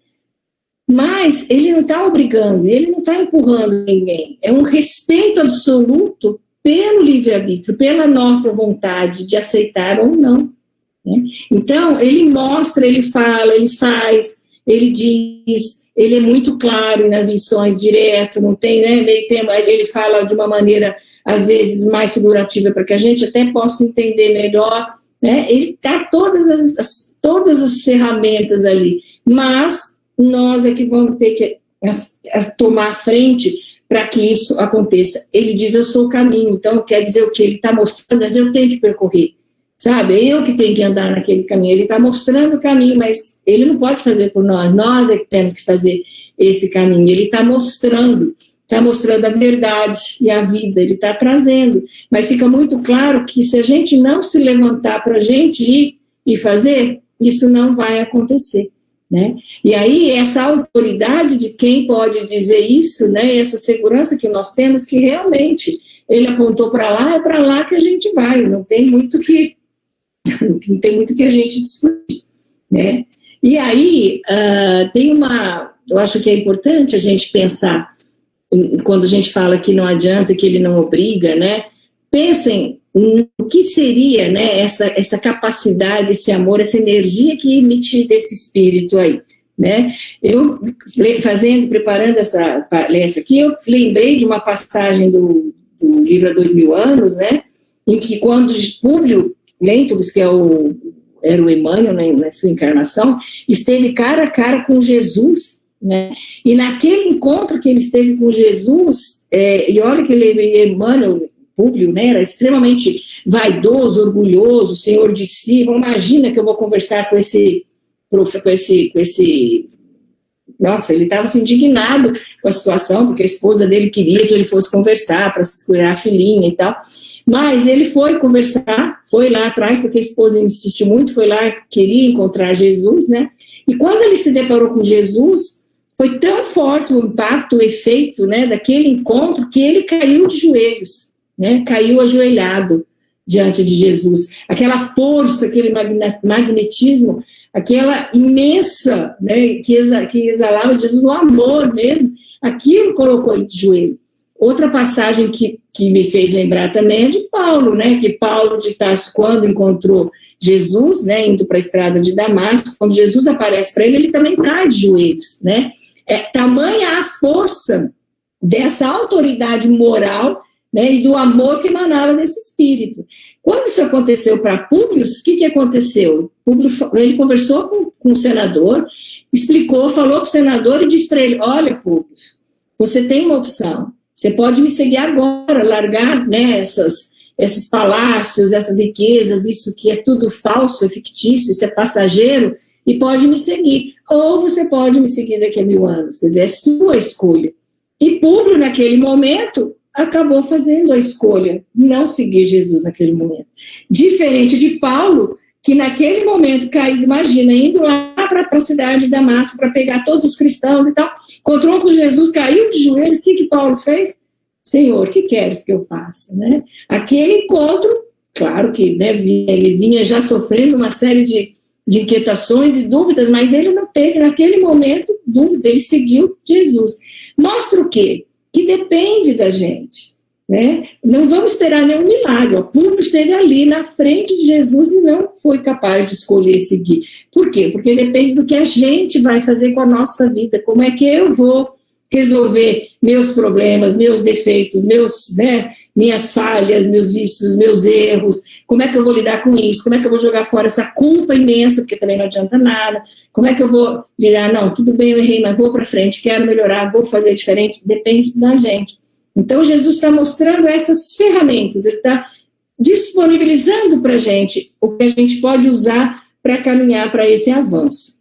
mas ele não está obrigando, ele não está empurrando ninguém. É um respeito absoluto pelo livre-arbítrio, pela nossa vontade de aceitar ou não. Né? Então, ele mostra, ele fala, ele faz, ele diz, ele é muito claro nas lições, direto, não tem, né, meio tempo, ele fala de uma maneira, às vezes, mais figurativa, para que a gente até possa entender melhor, né? Ele dá todas as ferramentas ali, mas nós é que vamos ter que tomar a frente para que isso aconteça. Ele diz, eu sou o caminho, então quer dizer o que? Ele está mostrando, mas eu tenho que percorrer, sabe? Eu que tenho que andar naquele caminho. Ele está mostrando o caminho, mas ele não pode fazer por nós é que temos que fazer esse caminho. Ele está mostrando a verdade e a vida, ele está trazendo, mas fica muito claro que se a gente não se levantar para a gente ir e fazer, isso não vai acontecer, né? E aí, essa autoridade de quem pode dizer isso, né, essa segurança que nós temos, que realmente ele apontou para lá, é para lá que a gente vai, não tem muito que a gente discutir, né? E aí, eu acho que é importante a gente pensar, quando a gente fala que não adianta, que ele não obriga, né? Pensem no que seria, né, essa capacidade, esse amor, essa energia que emite desse espírito aí, né? Eu, preparando essa palestra aqui, eu lembrei de uma passagem do livro Há 2000 Anos, né? Em que quando Públio Lentulus, que era o Emmanuel, né, na sua encarnação, esteve cara a cara com Jesus, né? E naquele encontro que ele esteve com Jesus, e olha que Emmanuel, Públio, né, era extremamente vaidoso, orgulhoso, senhor de si. Imagina que eu vou conversar com esse nossa, ele estava assim, indignado com a situação, porque a esposa dele queria que ele fosse conversar para curar a filhinha e tal. Mas ele foi conversar, foi lá atrás, porque a esposa insistiu muito, foi lá, queria encontrar Jesus, né? E quando ele se deparou com Jesus, foi tão forte o impacto, o efeito, né, daquele encontro, que ele caiu de joelhos, né? Caiu ajoelhado diante de Jesus. Aquela força, aquele magnetismo, aquela imensa, né, que exalava de Jesus, o amor mesmo, aquilo colocou ele de joelho. Outra passagem que me fez lembrar também é de Paulo, né, que Paulo de Tarso, quando encontrou Jesus, né, indo para a estrada de Damasco, quando Jesus aparece para ele, ele também cai de joelhos, né. Tamanha a força dessa autoridade moral, né, e do amor que emanava desse espírito. Quando isso aconteceu para Públio, o que aconteceu? Públio, ele conversou com o senador, explicou, falou para o senador e disse para ele, olha, Públio, você tem uma opção, você pode me seguir agora, largar, né, esses palácios, essas riquezas, isso que é tudo falso, é fictício, isso é passageiro, e pode me seguir. Ou você pode me seguir daqui a 1000 anos, quer dizer, é sua escolha. E Públio, naquele momento, acabou fazendo a escolha, não seguir Jesus naquele momento. Diferente de Paulo, que naquele momento caiu, imagina, indo lá para a cidade de Damasco para pegar todos os cristãos e tal, encontrou com Jesus, caiu de joelhos, o que Paulo fez? Senhor, o que queres que eu faça? Né? Aquele encontro, claro que, né, ele vinha já sofrendo uma série de inquietações e dúvidas, mas ele não teve, naquele momento, dúvida, ele seguiu Jesus. Mostra o quê? Que depende da gente, né? Não vamos esperar nenhum milagre. O Públio esteve ali na frente de Jesus e não foi capaz de escolher seguir. Por quê? Porque depende do que a gente vai fazer com a nossa vida. Como é que eu vou resolver meus problemas, meus defeitos, minhas falhas, meus vícios, meus erros? Como é que eu vou lidar com isso? Como é que eu vou jogar fora essa culpa imensa, porque também não adianta nada? Como é que eu vou lidar? Não, tudo bem, eu errei, mas vou para frente, quero melhorar, vou fazer diferente. Depende da gente. Então, Jesus está mostrando essas ferramentas, ele está disponibilizando para a gente o que a gente pode usar para caminhar para esse avanço.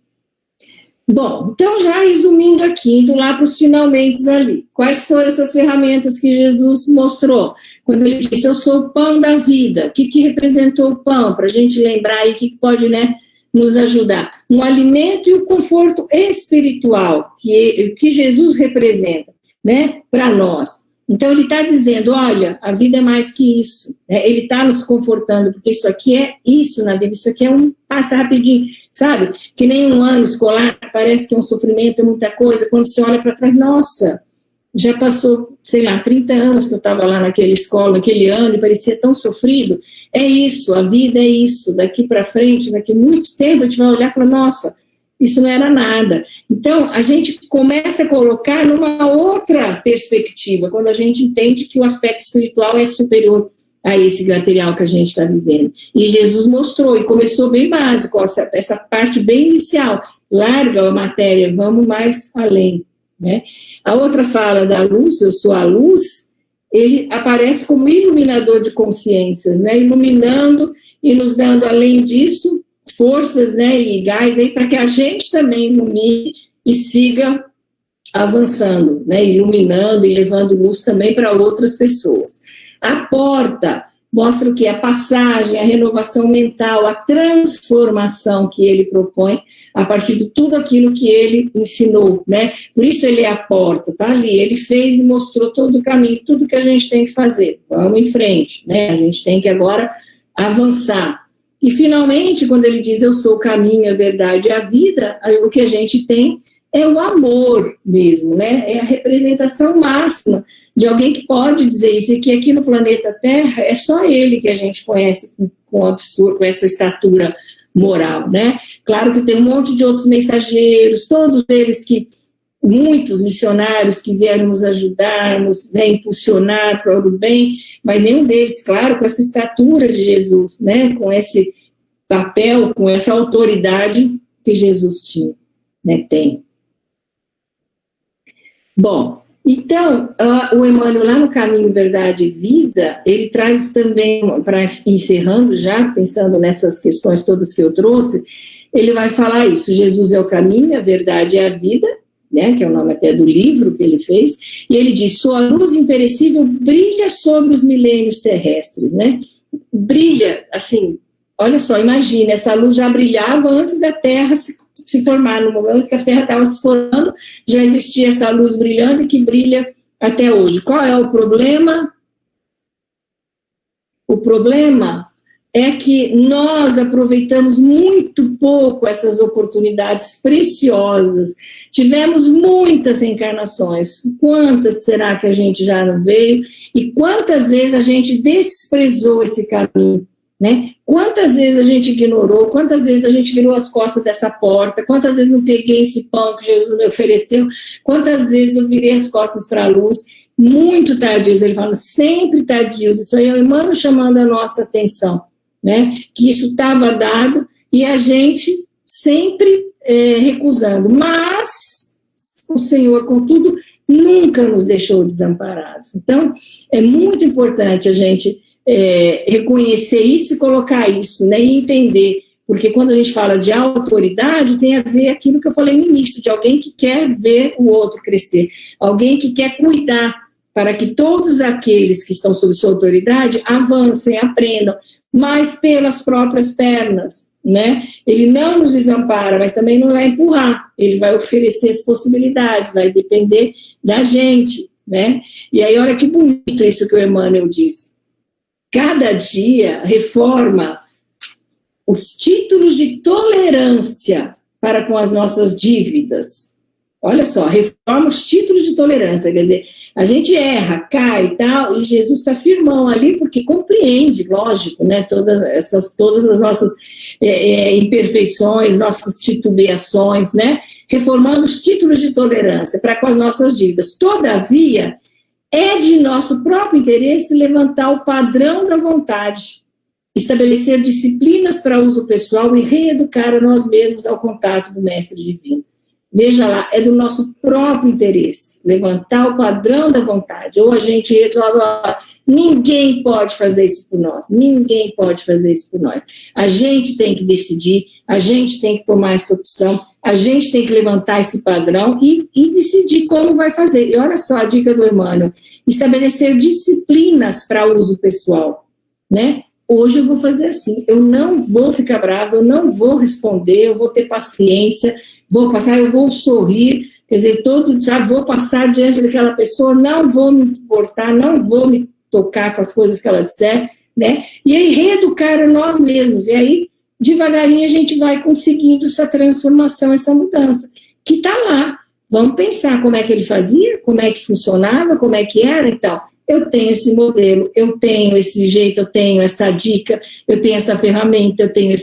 Bom, então já resumindo aqui, indo lá para os finalmente ali, quais foram essas ferramentas que Jesus mostrou? Quando ele disse, eu sou o pão da vida, o que representou o pão? Para a gente lembrar aí o que pode, né, nos ajudar. Um alimento e o conforto espiritual, que Jesus representa, né, para nós. Então ele está dizendo, olha, a vida é mais que isso, né? Ele está nos confortando, porque isso aqui é isso na vida, isso aqui é passa rapidinho, sabe? Que nem um ano escolar, parece que é um sofrimento, é muita coisa, quando você olha para trás, nossa, já passou, sei lá, 30 anos que eu estava lá naquela escola, naquele ano, e parecia tão sofrido. É isso, a vida é isso, daqui para frente, daqui a muito tempo, a gente vai olhar e falar, nossa, isso não era nada. Então, a gente começa a colocar numa outra perspectiva, quando a gente entende que o aspecto espiritual é superior a esse material que a gente está vivendo. E Jesus mostrou, e começou bem básico, essa parte bem inicial, larga a matéria, vamos mais além, né? A outra fala da luz, eu sou a luz, ele aparece como iluminador de consciências, né? Iluminando e nos dando, além disso, forças, né, e gás aí para que a gente também ilumine e siga avançando, né, iluminando e levando luz também para outras pessoas. A porta mostra o que? A passagem, a renovação mental, a transformação que ele propõe a partir de tudo aquilo que ele ensinou, né? Por isso ele é a porta, tá ali. Ele fez e mostrou todo o caminho, tudo que a gente tem que fazer. Vamos em frente, né? A gente tem que agora avançar. E finalmente, quando ele diz eu sou o caminho, a verdade e a vida, o que a gente tem é o amor mesmo, né? É a representação máxima de alguém que pode dizer isso, e que aqui no planeta Terra é só ele que a gente conhece com absurdo, com essa estatura moral, né? Claro que tem um monte de outros mensageiros, todos eles muitos missionários que vieram nos ajudar, nos, né, impulsionar para o bem, mas nenhum deles, claro, com essa estatura de Jesus, né? Com esse papel, com essa autoridade que Jesus tinha, né? Tem. Bom, então, o Emmanuel, lá no Caminho, Verdade e Vida, ele traz também, para encerrando já, pensando nessas questões todas que eu trouxe, ele vai falar isso, Jesus é o caminho, a verdade e a vida, né, que é o nome até do livro que ele fez, e ele diz, sua luz imperecível brilha sobre os milênios terrestres, né, brilha, assim, olha só, imagina, essa luz já brilhava antes da Terra se formar, no momento que a Terra estava se formando, já existia essa luz brilhando e que brilha até hoje. Qual é o problema? O problema é que nós aproveitamos muito pouco essas oportunidades preciosas. Tivemos muitas reencarnações. Quantas será que a gente já não veio? E quantas vezes a gente desprezou esse caminho? Né? Quantas vezes a gente ignorou, quantas vezes a gente virou as costas dessa porta, quantas vezes não peguei esse pão que Jesus me ofereceu, quantas vezes eu virei as costas para a luz, muito tardios, ele fala, sempre tardios, isso aí é o Emmanuel chamando a nossa atenção, né? Que isso estava dado e a gente sempre recusando, mas o Senhor, contudo, nunca nos deixou desamparados. Então, é muito importante a gente reconhecer isso e colocar isso, né, e entender, porque quando a gente fala de autoridade, tem a ver aquilo que eu falei no início, de alguém que quer ver o outro crescer, alguém que quer cuidar para que todos aqueles que estão sob sua autoridade avancem, aprendam, mas pelas próprias pernas, né? Ele não nos desampara, mas também não vai empurrar, ele vai oferecer as possibilidades, vai depender da gente, né? E aí, olha que bonito isso que o Emmanuel diz. Cada dia reforma os títulos de tolerância para com as nossas dívidas. Olha só, reforma os títulos de tolerância, quer dizer, a gente erra, cai e tal, e Jesus está firmão ali porque compreende, lógico, né, todas as nossas imperfeições, nossas titubeações, né, reformando os títulos de tolerância para com as nossas dívidas. Todavia, é de nosso próprio interesse levantar o padrão da vontade, estabelecer disciplinas para uso pessoal e reeducar a nós mesmos ao contato do Mestre Divino. Veja lá, é do nosso próprio interesse levantar o padrão da vontade. Ou a gente resolve, ninguém pode fazer isso por nós, ninguém pode fazer isso por nós. A gente tem que decidir, a gente tem que tomar essa opção, a gente tem que levantar esse padrão e decidir como vai fazer. E olha só a dica do Emmanuel, estabelecer disciplinas para uso pessoal, né? Hoje eu vou fazer assim, eu não vou ficar brava, eu não vou responder, eu vou ter paciência, vou passar, eu vou sorrir, quer dizer, já vou passar diante daquela pessoa, não vou me importar, não vou me tocar com as coisas que ela disser, né? E aí reeducar a nós mesmos, e aí devagarinho a gente vai conseguindo essa transformação, essa mudança, que está lá. Vamos pensar como é que ele fazia, como é que funcionava, como é que era, então. Eu tenho esse modelo, eu tenho esse jeito, eu tenho essa dica, eu tenho essa ferramenta, eu tenho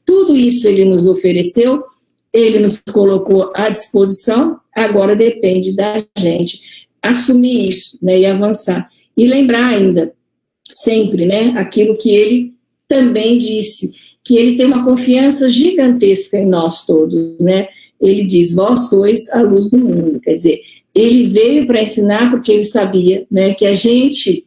tudo isso ele nos ofereceu, ele nos colocou à disposição, agora depende da gente assumir isso, né, e avançar. E lembrar ainda sempre, né, aquilo que ele também disse, que ele tem uma confiança gigantesca em nós todos, né? Ele diz, vós sois a luz do mundo. Quer dizer, ele veio para ensinar porque ele sabia, né, que a gente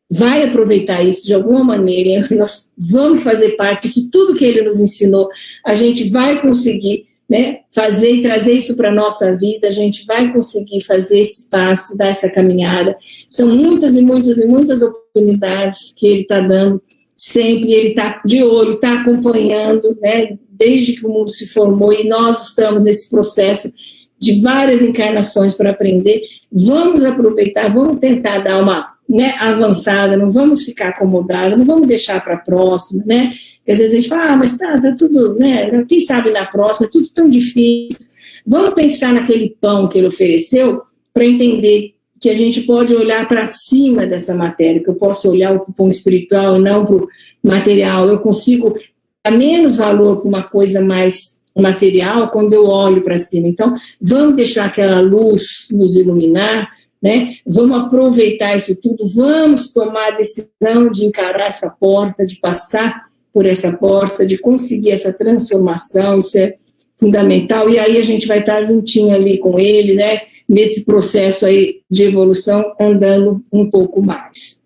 vai aproveitar isso de alguma maneira, nós vamos fazer parte disso, tudo que ele nos ensinou, a gente vai conseguir, né, fazer e trazer isso para a nossa vida, a gente vai conseguir fazer esse passo, dar essa caminhada. São muitas e muitas e muitas oportunidades que ele está dando sempre, ele está de olho, está acompanhando, né, desde que o mundo se formou, e nós estamos nesse processo de várias encarnações para aprender. Vamos aproveitar, vamos tentar dar uma, né, avançada, não vamos ficar acomodados, não vamos deixar para a próxima, né? Porque às vezes a gente fala, mas tá tudo, né? Quem sabe na próxima, é tudo tão difícil. Vamos pensar naquele pão que ele ofereceu para entender que a gente pode olhar para cima dessa matéria, que eu posso olhar para o pão espiritual e não para o material. Eu consigo dar menos valor para uma coisa mais material quando eu olho para cima. Então, vamos deixar aquela luz nos iluminar, né? Vamos aproveitar isso tudo, vamos tomar a decisão de encarar essa porta, de passar por essa porta, de conseguir essa transformação, isso é fundamental, e aí a gente vai estar juntinho ali com ele, né, nesse processo aí de evolução, andando um pouco mais.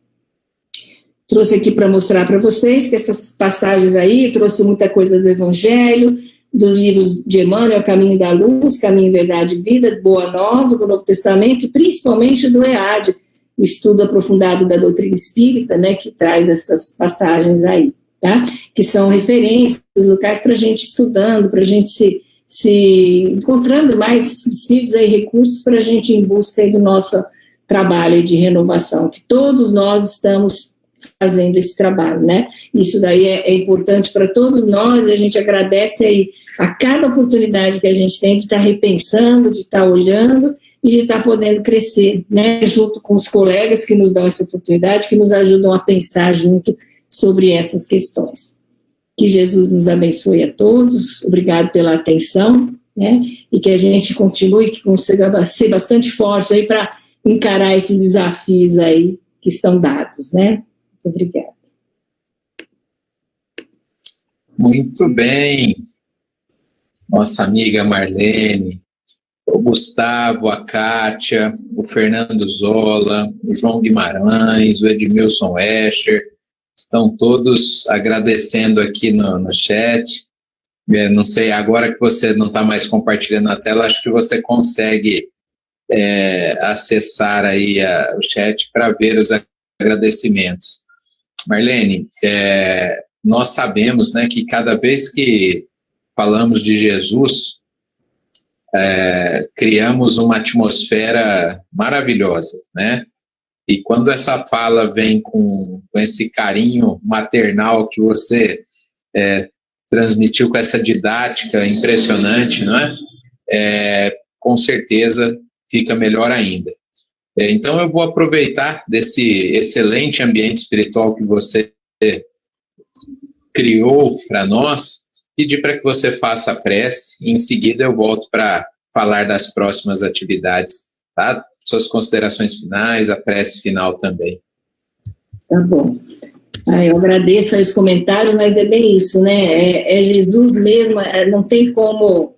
Trouxe aqui para mostrar para vocês que essas passagens aí, trouxe muita coisa do Evangelho, dos livros de Emmanuel, Caminho da Luz, Caminho, Verdade e Vida, Boa Nova, do Novo Testamento, e principalmente do EAD, o estudo aprofundado da doutrina espírita, né, que traz essas passagens aí, tá? Que são referências, locais para a gente estudando, para a gente se encontrando mais subsídios aí, recursos para a gente ir em busca aí do nosso trabalho de renovação, que todos nós estamos fazendo esse trabalho, né? Isso daí é importante para todos nós, e a gente agradece aí a cada oportunidade que a gente tem de estar repensando, de estar olhando e de estar podendo crescer, né? Junto com os colegas que nos dão essa oportunidade, que nos ajudam a pensar junto sobre essas questões. Que Jesus nos abençoe a todos, obrigado pela atenção, né? E que a gente continue, que consiga ser bastante forte aí para encarar esses desafios aí que estão dados, né? Obrigada. Muito bem. Nossa amiga Marlene, o Gustavo, a Kátia, o Fernando Zola, o João Guimarães, o Edmilson Escher, estão todos agradecendo aqui no chat. Não sei, agora que você não está mais compartilhando a tela, acho que você consegue acessar aí o chat para ver os agradecimentos. Marlene, nós sabemos, né, que cada vez que falamos de Jesus, criamos uma atmosfera maravilhosa, né? E quando essa fala vem com esse carinho maternal que você transmitiu, com essa didática impressionante, não é? Com certeza fica melhor ainda. Então eu vou aproveitar desse excelente ambiente espiritual que você criou para nós, pedir para que você faça a prece, e em seguida eu volto para falar das próximas atividades, tá? Suas considerações finais, a prece final também. Tá bom. Eu agradeço aí os comentários, mas é bem isso, né? É Jesus mesmo, não tem como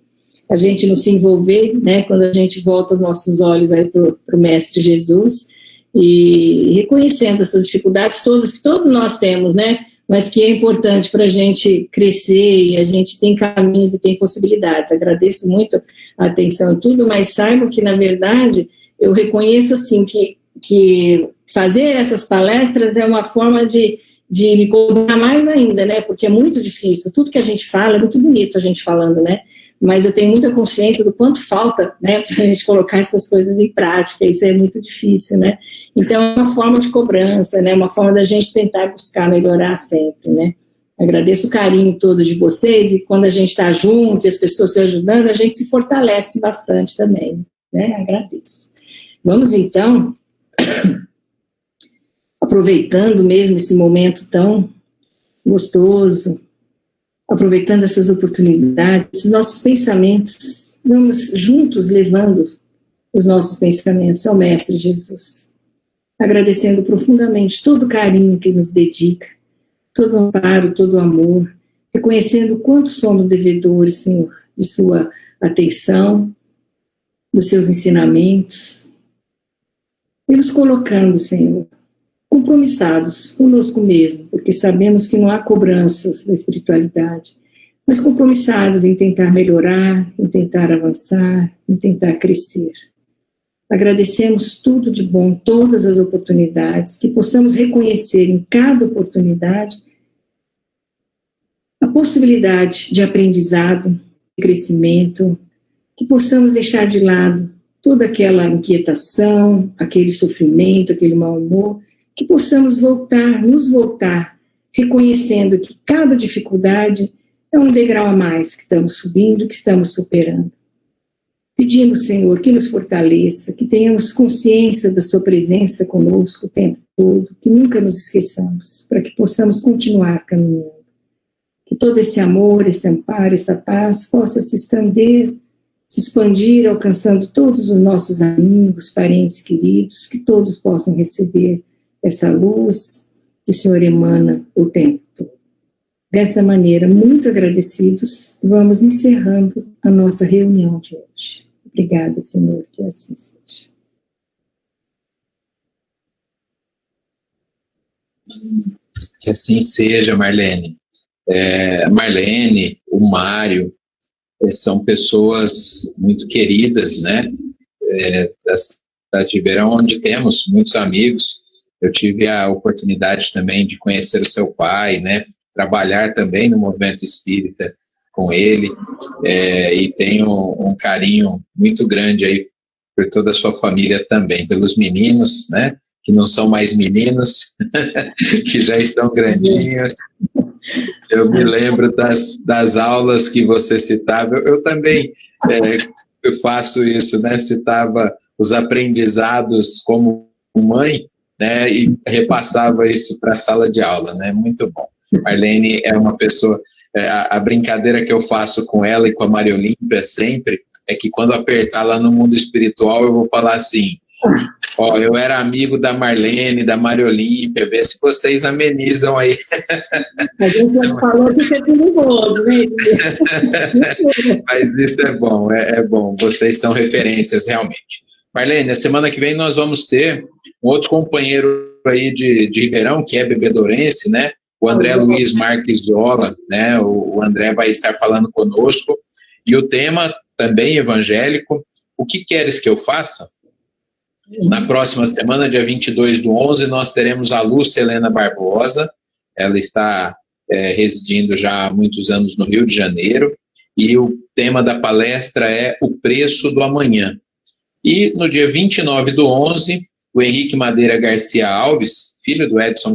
a gente não se envolver, né? Quando a gente volta os nossos olhos aí para o Mestre Jesus, e reconhecendo essas dificuldades todas que todos nós temos, né? Mas que é importante para a gente crescer, e a gente tem caminhos e tem possibilidades. Agradeço muito a atenção e tudo, mas saibam que, na verdade, eu reconheço, assim, que fazer essas palestras é uma forma de me cobrar mais ainda, né? Porque é muito difícil. Tudo que a gente fala é muito bonito, a gente falando, né? Mas eu tenho muita consciência do quanto falta, né, para a gente colocar essas coisas em prática. Isso é muito difícil, né? Então, é uma forma de cobrança, né? Uma forma da gente tentar buscar melhorar sempre, né? Agradeço o carinho todo de vocês, e quando a gente está junto e as pessoas se ajudando, a gente se fortalece bastante também, né? Agradeço. Vamos, então, aproveitando mesmo esse momento tão gostoso, aproveitando essas oportunidades, esses nossos pensamentos, vamos juntos levando os nossos pensamentos ao Mestre Jesus. agradecendo profundamente todo o carinho que nos dedica, todo o amparo, todo o amor, reconhecendo o quanto somos devedores, Senhor, de sua atenção, dos seus ensinamentos, e nos colocando, Senhor, compromissados conosco mesmo, porque sabemos que não há cobranças da espiritualidade, mas compromissados em tentar melhorar, em tentar avançar, em tentar crescer. Agradecemos tudo de bom, todas as oportunidades, que possamos reconhecer em cada oportunidade a possibilidade de aprendizado, de crescimento, que possamos deixar de lado toda aquela inquietação, aquele sofrimento, aquele mau humor, que possamos nos voltar, reconhecendo que cada dificuldade é um degrau a mais que estamos subindo, que estamos superando. Pedimos, Senhor, que nos fortaleça, que tenhamos consciência da sua presença conosco o tempo todo, que nunca nos esqueçamos, para que possamos continuar caminhando. Que todo esse amor, esse amparo, essa paz possa se estender, se expandir, alcançando todos os nossos amigos, parentes queridos, que todos possam receber essa luz que o Senhor emana o tempo todo. Dessa maneira, muito agradecidos, vamos encerrando a nossa reunião de hoje. Obrigada, Senhor, que assim seja. Que assim seja, Marlene. Marlene, o Mário, são pessoas muito queridas, né? Da cidade de Ribeirão, onde temos muitos amigos. Eu tive a oportunidade também de conhecer o seu pai, né? Trabalhar também no movimento espírita com ele, e tenho um carinho muito grande aí por toda a sua família também, pelos meninos, né? Que não são mais meninos, que já estão grandinhos. Eu me lembro das aulas que você citava. Eu também eu faço isso, né? Citava os aprendizados como mãe, né? E repassava isso para a sala de aula, né? Muito bom. Marlene é uma pessoa... a brincadeira que eu faço com ela e com a Maria Olímpia sempre é que quando apertar lá no mundo espiritual eu vou falar assim: ó, eu era amigo da Marlene, da Maria Olímpia, vê se vocês amenizam aí. A gente já falou que isso é perigoso, né? Mas isso é bom, vocês são referências realmente. Marlene, a semana que vem nós vamos ter um outro companheiro aí de Ribeirão, que é bebedorense, né? O André Luiz Marques Zola, né? O André vai estar falando conosco, e o tema também evangélico: o que queres que eu faça? Na próxima semana, dia 22/11, nós teremos a Lúcia Helena Barbosa. Ela está residindo já há muitos anos no Rio de Janeiro, e o tema da palestra é o preço do amanhã. E no dia 29/11, o Henrique Madeira Garcia Alves, filho do Edson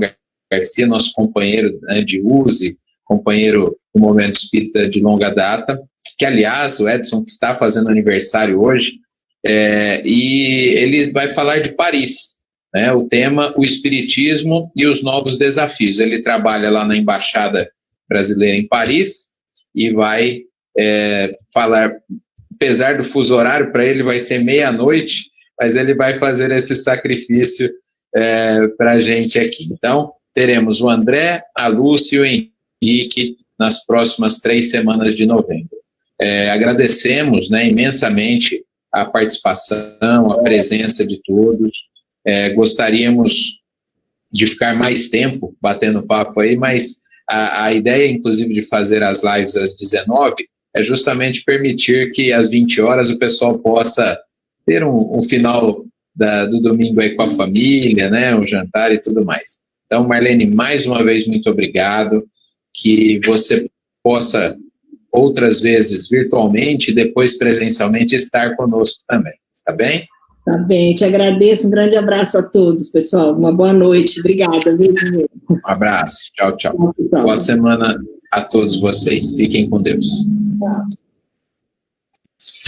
Garcia, nosso companheiro, né, de USE, companheiro do Movimento Espírita de longa data, que, aliás, o Edson que está fazendo aniversário hoje, e ele vai falar de Paris, né, o tema, o Espiritismo e os novos desafios. Ele trabalha lá na Embaixada Brasileira em Paris e vai falar, apesar do fuso horário, para ele vai ser meia-noite, mas ele vai fazer esse sacrifício para a gente aqui. Então, teremos o André, a Lúcia e o Henrique nas próximas 3 semanas de novembro. Agradecemos, né, imensamente a participação, a presença de todos. Gostaríamos de ficar mais tempo batendo papo aí, mas a ideia, inclusive, de fazer as lives às 19 é justamente permitir que às 20 horas o pessoal possa ter um final do domingo aí com a família, né, um jantar e tudo mais. Então, Marlene, mais uma vez, muito obrigado, que você possa outras vezes virtualmente e depois presencialmente estar conosco também, está bem? Tá bem, te agradeço, um grande abraço a todos, pessoal, uma boa noite, obrigada. Um abraço, tchau, tchau. Boa semana a todos vocês, fiquem com Deus. Tchau.